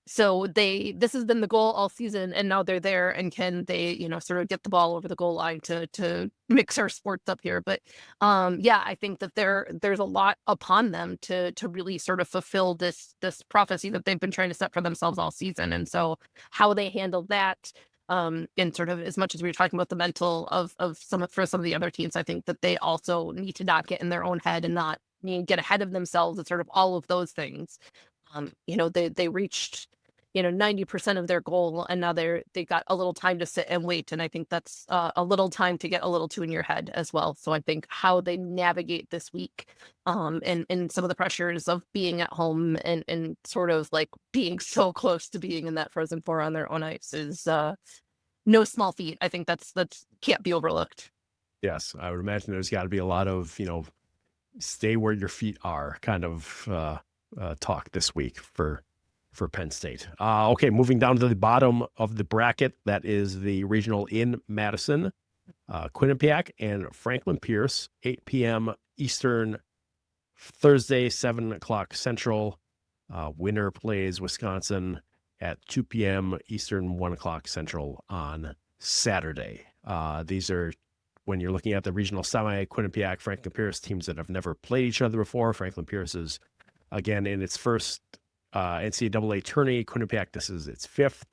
So this has been the goal all season, and now they're there, and can they, sort of get the ball over the goal line to mix our sports up here. But I think that there's a lot upon them to really sort of fulfill this prophecy that they've been trying to set for themselves all season. And so how they handle that, and sort of, as much as we were talking about the mental of some of the other teams, I think that they also need to not get in their own head and not get ahead of themselves, and sort of all of those things. They reached 90% of their goal, and now they got a little time to sit and wait. And I think that's a little time to get a little too in your head as well. So I think how they navigate this week, and some of the pressures of being at home and sort of like being so close to being in that Frozen Four on their own ice is no small feat. I think that's can't be overlooked. Yes, I would imagine there's got to be a lot of stay where your feet are kind of talk this week for Penn State. Okay, moving down to the bottom of the bracket, that is the regional in Madison, Quinnipiac and Franklin Pierce, 8 p.m. Eastern, Thursday, 7 o'clock Central. Winner plays Wisconsin at 2 p.m. Eastern, 1 o'clock Central on Saturday. These are, when you're looking at the regional semi, Quinnipiac, Franklin Pierce, teams that have never played each other before. Franklin Pierce is, again, in its first NCAA tourney. Quinnipiac, this is its fifth.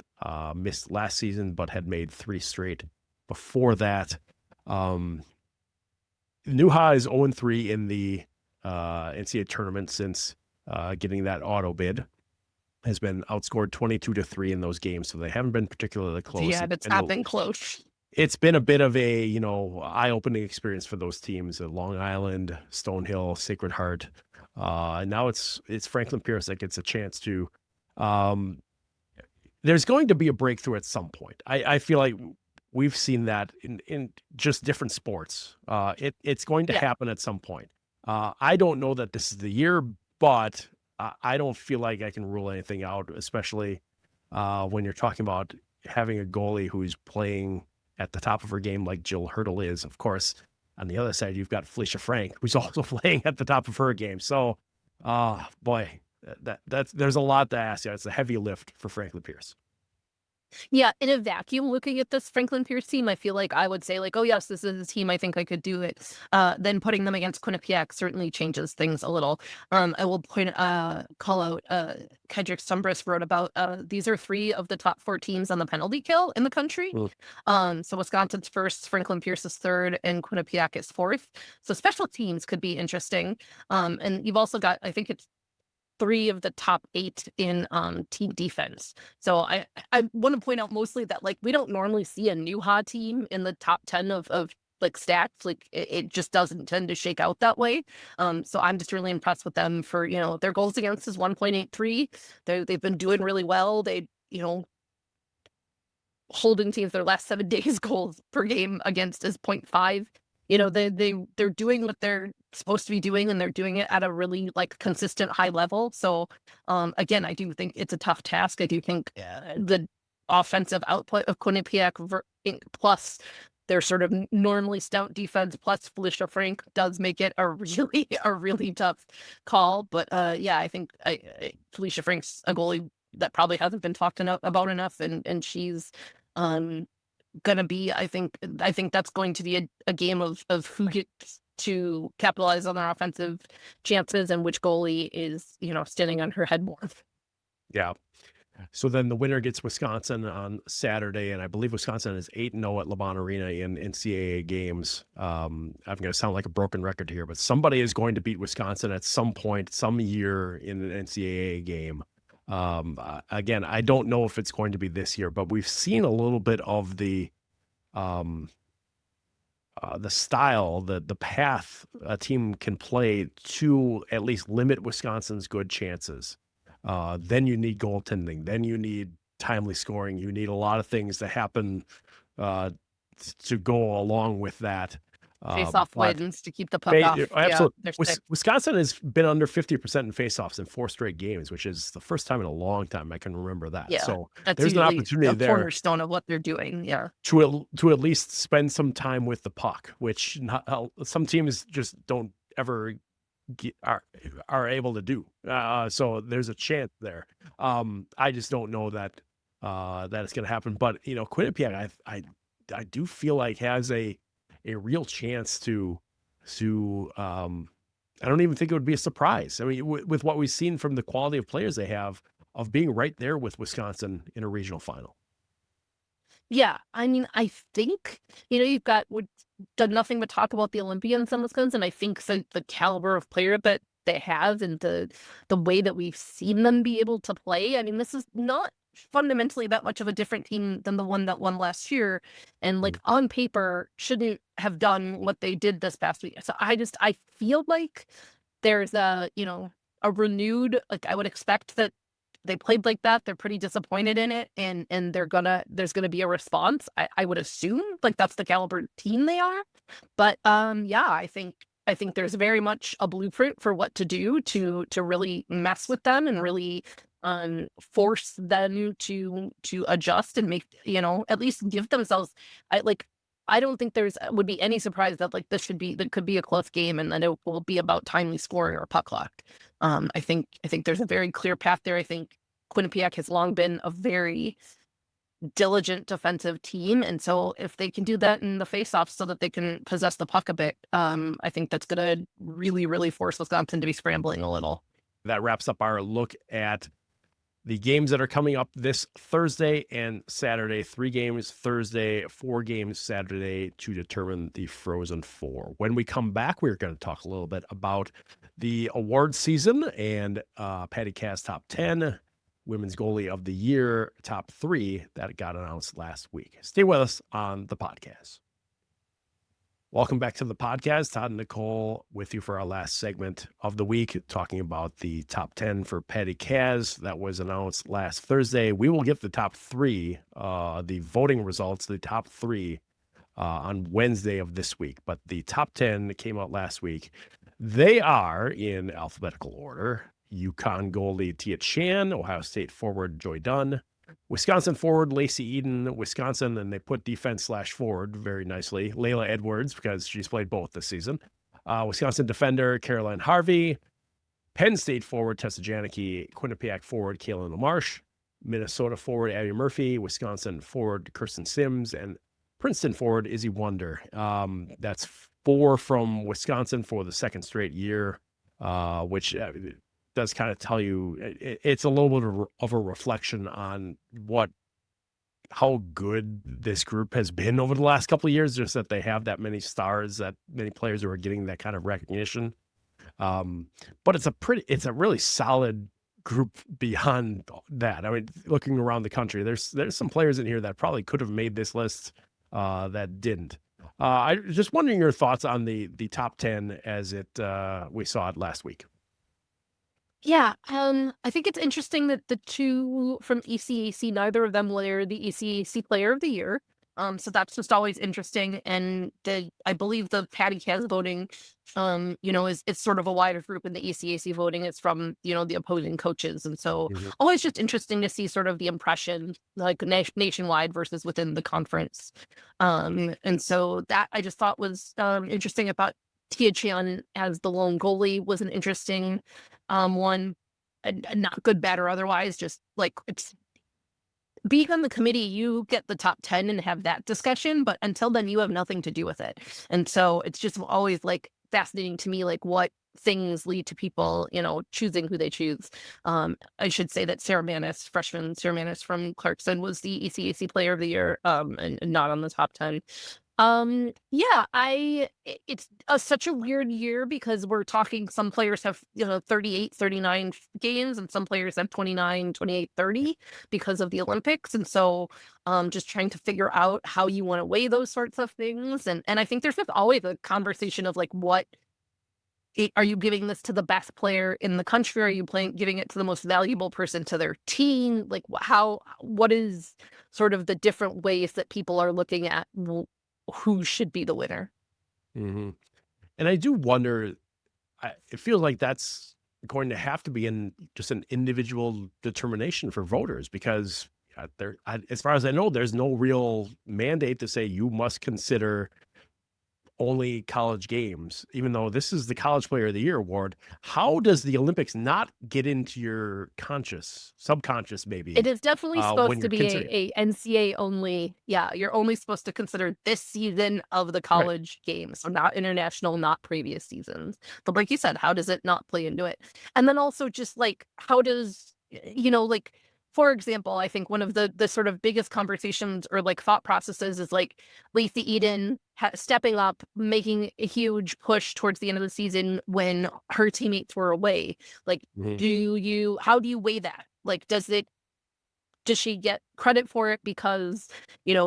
Missed last season, but had made 3 straight before that. NEWHA is 0-3 in the NCAA tournament since getting that auto bid. Has been outscored 22-3 in those games, so they haven't been particularly close. Yeah, that's not been close. It's been a bit of a, eye-opening experience for those teams: Long Island, Stonehill, Sacred Heart. And now it's Franklin Pierce that gets a chance to. There's going to be a breakthrough at some point. I feel like we've seen that in just different sports. It's going to happen at some point. I don't know that this is the year, but I don't feel like I can rule anything out, especially when you're talking about having a goalie who's playing at the top of her game like Jill Hurdle is. Of course, on the other side, you've got Felicia Frank, who's also playing at the top of her game. So, boy, there's a lot to ask. It's a heavy lift for Franklin Pierce. Yeah, in a vacuum, looking at this Franklin Pierce team, I feel like I would say, like, oh, yes, this is a team. I think I could do it. Then putting them against Quinnipiac certainly changes things a little. I will call out Kedrick Stumbris wrote about these are 3 of the top 4 teams on the penalty kill in the country. So Wisconsin's first, Franklin Pierce is third, and Quinnipiac is fourth. So special teams could be interesting. And you've also got, I think it's 3 of the top 8 in team defense. So I want to point out mostly that, like, we don't normally see a NEWHA team in the top 10 of like stats. Like it just doesn't tend to shake out that way. So I'm just really impressed with them for, their goals against is 1.83. They've been doing really well. They, holding teams their last 7 days goals per game against is 0.5. They're doing what they're supposed to be doing, and they're doing it at a really consistent high level. So again, I do think it's a tough task. I do think the offensive output of Quinnipiac plus their sort of normally stout defense plus Felicia Frank does make it a really tough call. But I think Felicia Frank's a goalie that probably hasn't been talked about enough, and she's gonna be, I think that's going to be a game of who gets to capitalize on their offensive chances and which goalie is standing on her head more. Yeah. So then the winner gets Wisconsin on Saturday, and I believe Wisconsin is 8-0 at LeBron Arena in NCAA games. I'm going to sound like a broken record here, but somebody is going to beat Wisconsin at some point, some year in an NCAA game. Again, I don't know if it's going to be this year, but we've seen a little bit of the style, the path a team can play to at least limit Wisconsin's good chances. Then you need goaltending. Then you need timely scoring. You need a lot of things to happen to go along with that. Face-off wins to keep the puck off. Absolutely. Wisconsin has been under 50% in face-offs in 4 straight games, which is the first time in a long time I can remember that. Yeah, so that's there's an opportunity there. Cornerstone of what they're doing. Yeah. To at least spend some time with the puck, which some teams just don't ever are able to do. So there's a chance there. I just don't know that it's going to happen. But Quinnipiac, I do feel like has a real chance to I don't even think it would be a surprise. I mean, with what we've seen from the quality of players they have, of being right there with Wisconsin in a regional final. Yeah, I mean, I think we've done nothing but talk about the Olympians in Wisconsin. I think the caliber of player that they have and the way that we've seen them be able to play. I mean, this is not fundamentally that much of a different team than the one that won last year, and on paper shouldn't have done what they did this past week. So I feel like there's a renewed, I would expect that they played like that. They're pretty disappointed in it, and there's gonna be a response. I would assume that's the caliber team they are. But I think there's very much a blueprint for what to do to really mess with them and really force them to adjust and make at least give themselves. I don't think would be any surprise that that could be a close game, and then it will be about timely scoring or puck luck. I think there's a very clear path there. I think Quinnipiac has long been a very diligent defensive team, and so if they can do that in the faceoff so that they can possess the puck a bit, I think that's going to really, really force Wisconsin to be scrambling a little. That wraps up our look at the games that are coming up this Thursday and Saturday. 3 games Thursday, 4 games Saturday to determine the Frozen Four. When we come back, we're going to talk a little bit about the award season and PodKaz Top 10, Women's Goalie of the Year Top 3 that got announced last week. Stay with us on the podcast. Welcome back to the podcast. Todd and Nicole with you for our last segment of the week, talking about the top 10 for PodKaz that was announced last Thursday. We will get the top 3, the voting results, the top 3 on Wednesday of this week. But the top 10 came out last week. They are in alphabetical order: UConn goalie Tia Chan, Ohio State forward Joy Dunn, Wisconsin forward Lacey Eden, Wisconsin, and they put defense/forward very nicely, Layla Edwards, because she's played both this season. Wisconsin defender Caroline Harvey, Penn State forward Tessa Janicki, Quinnipiac forward Kaylin LaMarche, Minnesota forward Abby Murphy, Wisconsin forward Kirsten Sims, and Princeton forward Izzy Wonder. That's 4 from Wisconsin for the second straight year, which does kind of tell you it's a little bit of a reflection on how good this group has been over the last couple of years, just that they have that many stars, that many players who are getting that kind of recognition. But it's a really solid group beyond that. I mean, looking around the country, there's some players in here that probably could have made this list that didn't. I just wondering your thoughts on the top 10 as we saw it last week. Yeah, I think it's interesting that the 2 from ECAC, neither of them were the ECAC Player of the Year. So that's just always interesting. And I believe the PodKaz voting, is sort of a wider group, and the ECAC voting is from, the opposing coaches. And so always just interesting to see sort of the impression, like nationwide versus within the conference. And so that I just thought was interesting about Tia Chan as the lone goalie was an interesting one, and not good, bad, or otherwise. Just like, it's being on the committee, you get the top 10 and have that discussion, but until then, you have nothing to do with it. And so it's just always like fascinating to me, like what things lead to people, choosing who they choose. I should say that freshman Sarah Manis from Clarkson was the ECAC Player of the Year, and not on the top 10. It's such a weird year because we're talking, some players have 38, 39 games, and some players have 29, 28, 30 because of the Olympics. And so just trying to figure out how you want to weigh those sorts of things. And I think there's just always a conversation of like, are you giving this to the best player in the country? Are you giving it to the most valuable person to their team? Like, what is sort of the different ways that people are looking at who should be the winner? And I do wonder, it feels like that's going to have to be just an individual determination for voters, because as far as I know, there's no real mandate to say you must consider only college games, even though this is the College Player of the Year award. How does the Olympics not get into your subconscious maybe? It is definitely supposed to be a NCAA only. Yeah, you're only supposed to consider this season of the college games, so not international, not previous seasons. But like you said, how does it not play into it? And then also just like, how does, for example, I think one of the sort of biggest conversations or like thought processes is like Lacey Eden stepping up, making a huge push towards the end of the season when her teammates were away. Like, how do you weigh that? Like, does she get credit for it because, the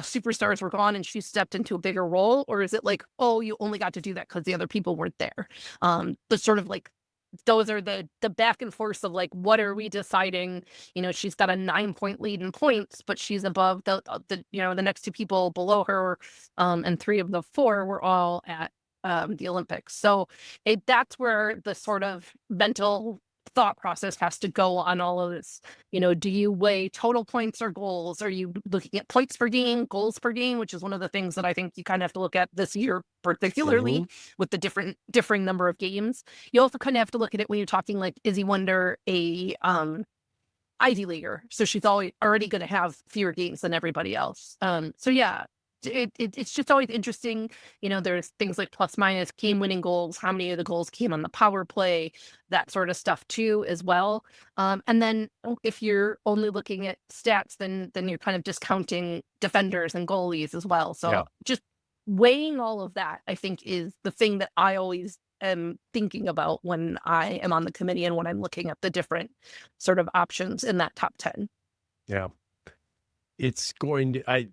superstars were gone and she stepped into a bigger role? Or is it like, oh, you only got to do that because the other people weren't there? The sort of like, those are the back and forth of like, what are we deciding? She's got a 9-point lead in points, but she's above the next 2 people below her, and 3 of the 4 were all at the Olympics. So that's where the sort of mental thought process has to go on all of this. Do you weigh total points or goals? Are you looking at points per game, goals per game, which is one of the things that I think you kind of have to look at this year, particularly with the differing number of games. You also kind of have to look at it when you're talking like Izzy Wonder, a Ivy Leaguer. So she's already going to have fewer games than everybody else. So yeah, it's just always interesting. There's things like plus minus game winning goals, how many of the goals came on the power play, that sort of stuff too as well. And then if you're only looking at stats, then you're kind of discounting defenders and goalies as well. So just weighing all of that, I think, is the thing that I always am thinking about when I am on the committee and when I'm looking at the different sort of options in that top 10. Yeah. It's going to,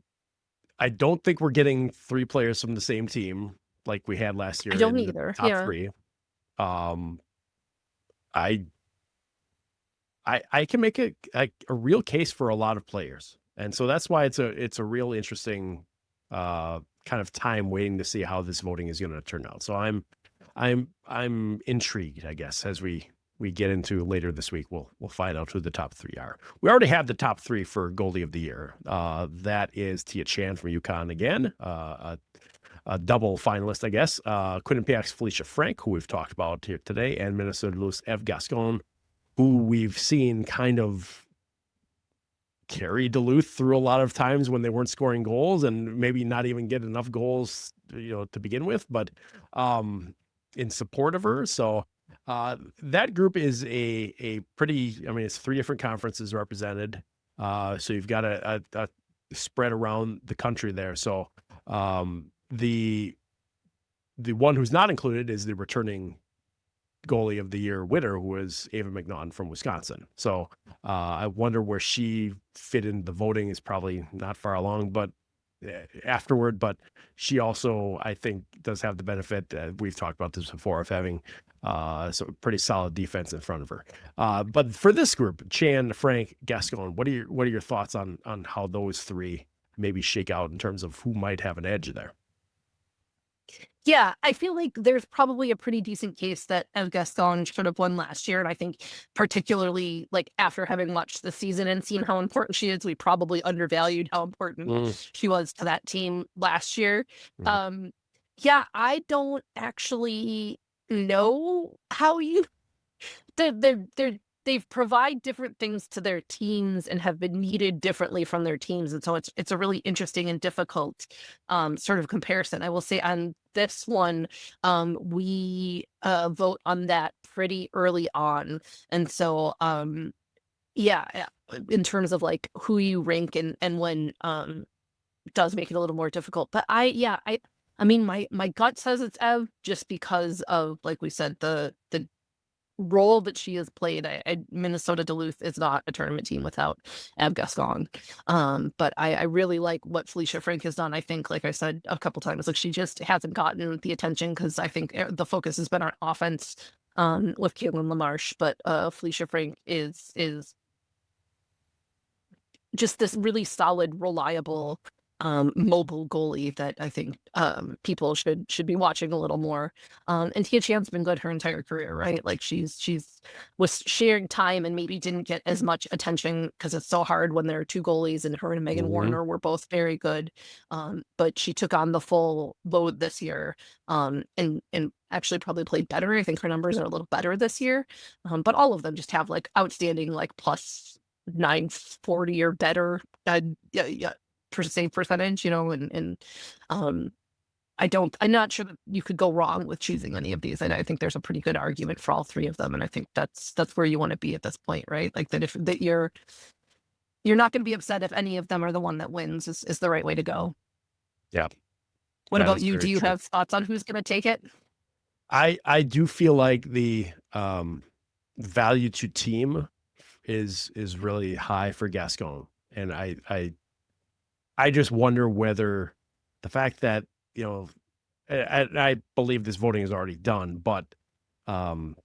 I don't think we're getting 3 players from the same team like we had last year. I don't in the either. top 3. I can make a real case for a lot of players. And so that's why it's a real interesting kind of time waiting to see how this voting is going to turn out. So I'm intrigued, I guess, as we get into later this week. We'll find out who the top 3 are. We already have the top 3 for goalie of the year. That is Tia Chan from UConn again, a double finalist, I guess. Quinnipiac's Felicia Frank, who we've talked about here today, and Minnesota Duluth's Eve Gascon, who we've seen kind of carry Duluth through a lot of times when they weren't scoring goals and maybe not even get enough goals, to begin with, but in support of her. So that group is a pretty, it's 3 different conferences represented. So you've got a spread around the country there. So the one who's not included is the returning goalie of the year winner, who was Ava McNaughton from Wisconsin. So I wonder where she fit in the voting. Is probably not far along, but afterward. But she also, I think, does have the benefit, we've talked about this before, of having so pretty solid defense in front of her. But for this group, Chan, Frank, Gascon, what are your thoughts on how those 3 maybe shake out in terms of who might have an edge there? Yeah, I feel like there's probably a pretty decent case that Eve Gascon should have won last year. And I think particularly like after having watched the season and seen how important she is, we probably undervalued how important she was to that team last year. Yeah, I don't actually know how you they've provide different things to their teams and have been needed differently from their teams. And so it's a really interesting and difficult sort of comparison. I will say on this one, we vote on that pretty early on. And so yeah, in terms of like who you rank and when does make it a little more difficult. But I mean my gut says it's Eve, just because of, like we said, the role that she has played. Minnesota Duluth is not a tournament team without Eve Gascon. But I really like what Felicia Frank has done. I think, like I said a couple times, like she just hasn't gotten the attention because I think the focus has been on offense with Caitlin LaMarche. But Felicia Frank is just this really solid, reliable, mobile goalie that I think people should be watching a little more. And Tia Chan's been good her entire career, right? Like she's was sharing time and maybe didn't get as much attention because it's so hard when there are 2 goalies, and her and Megan Warner were both very good. But she took on the full load this year, and actually probably played better. I think her numbers are a little better this year. But all of them just have like outstanding like plus 940 or better per save percentage, and I'm not sure that you could go wrong with choosing any of these. And I think there's a pretty good argument for all 3 of them. And I think that's where you want to be at this point, right? Like that you're not going to be upset if any of them are the one that wins is the right way to go. Yeah. What about you? Do you have thoughts on who's going to take it? I do feel like the value to team is really high for Gascon. And I just wonder whether the fact that, I believe this voting is already done, but her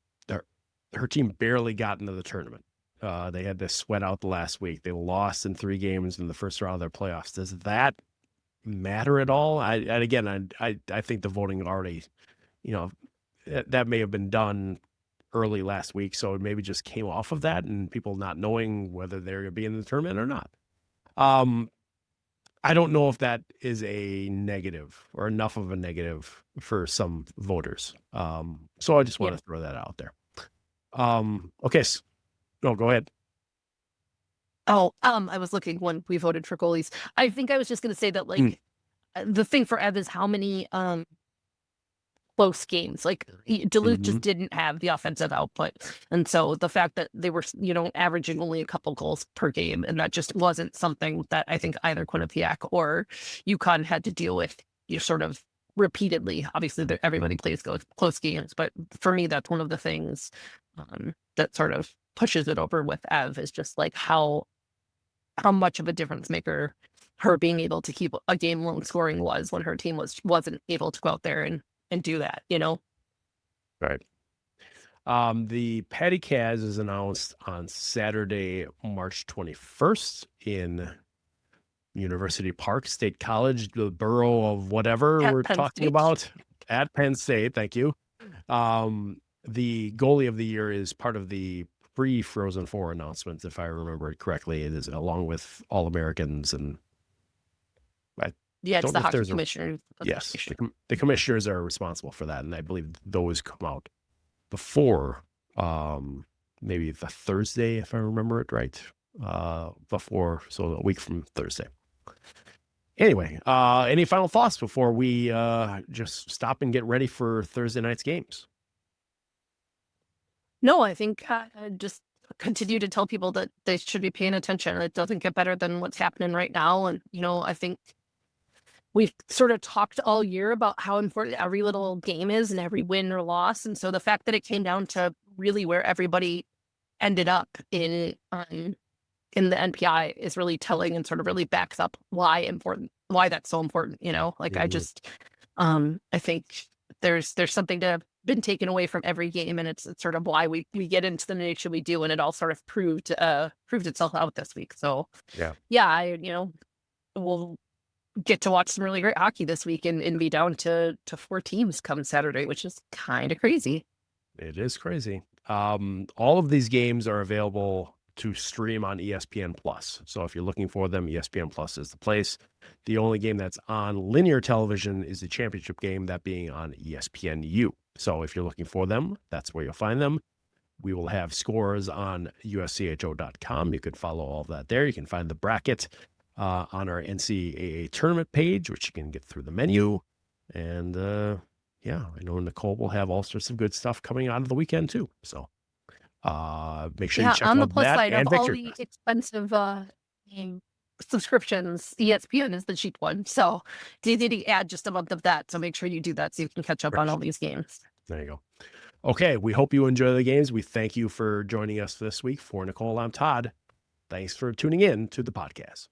team barely got into the tournament. They had to sweat out the last week. They lost in 3 games in the first round of their playoffs. Does that matter at all? I think the voting already, that may have been done early last week. So it maybe just came off of that and people not knowing whether they're going to be in the tournament or not. I don't know if that is a negative or enough of a negative for some voters. So I just want to throw that out there. Okay. No, go ahead. Oh, I was looking when we voted for goalies. I think I was just going to say that, like, the thing for Ev is how many close games. Like Duluth just didn't have the offensive output, and so the fact that they were averaging only a couple goals per game, and that just wasn't something that I think either Quinnipiac or UConn had to deal with. Sort of repeatedly. Obviously, everybody plays close games, but for me, that's one of the things that sort of pushes it over with Ev is just like how much of a difference maker her being able to keep a game long scoring was when her team wasn't able to go out there and do that, Right. The PodKaz is announced on Saturday, March 21st in University Park State College, the borough of whatever At we're Penn talking State. about at Penn State. Thank you. The goalie of the year is part of the pre-Frozen Four announcements, if I remember it correctly. It is along with All-Americans and it's the hockey commissioner. Yes, the commissioners are responsible for that, and I believe those come out before maybe the Thursday, if I remember it right. Before, so a week from Thursday. Anyway, any final thoughts before we just stop and get ready for Thursday night's games? No, I think just continue to tell people that they should be paying attention. It doesn't get better than what's happening right now. And, I think we've sort of talked all year about how important every little game is and every win or loss. And so the fact that it came down to really where everybody ended up in the NPI is really telling and sort of really backs up why that's so important. I just, I think there's something to been taken away from every game, and it's sort of why we get into the nature we do, and it all sort of proved itself out this week. So we'll get to watch some really great hockey this week and be down to 4 teams come Saturday, which is kind of crazy. It is crazy. All of these games are available to stream on ESPN Plus. So if you're looking for them, ESPN Plus is the place. The only game that's on linear television is the championship game, that being on ESPNU. So if you're looking for them, that's where you'll find them. We will have scores on USCHO.com. You could follow all of that there. You can find the bracket on our NCAA tournament page, which you can get through the menu. And I know Nicole will have all sorts of good stuff coming out of the weekend too. So make sure you check on out the plus that side and of Victor. all the expensive subscriptions, ESPN is the cheap one. So they did add just a month of that. So make sure you do that so you can catch up on all these games. There you go. Okay, we hope you enjoy the games. We thank you for joining us this week. For Nicole, I'm Todd. Thanks for tuning in to the PodKaz.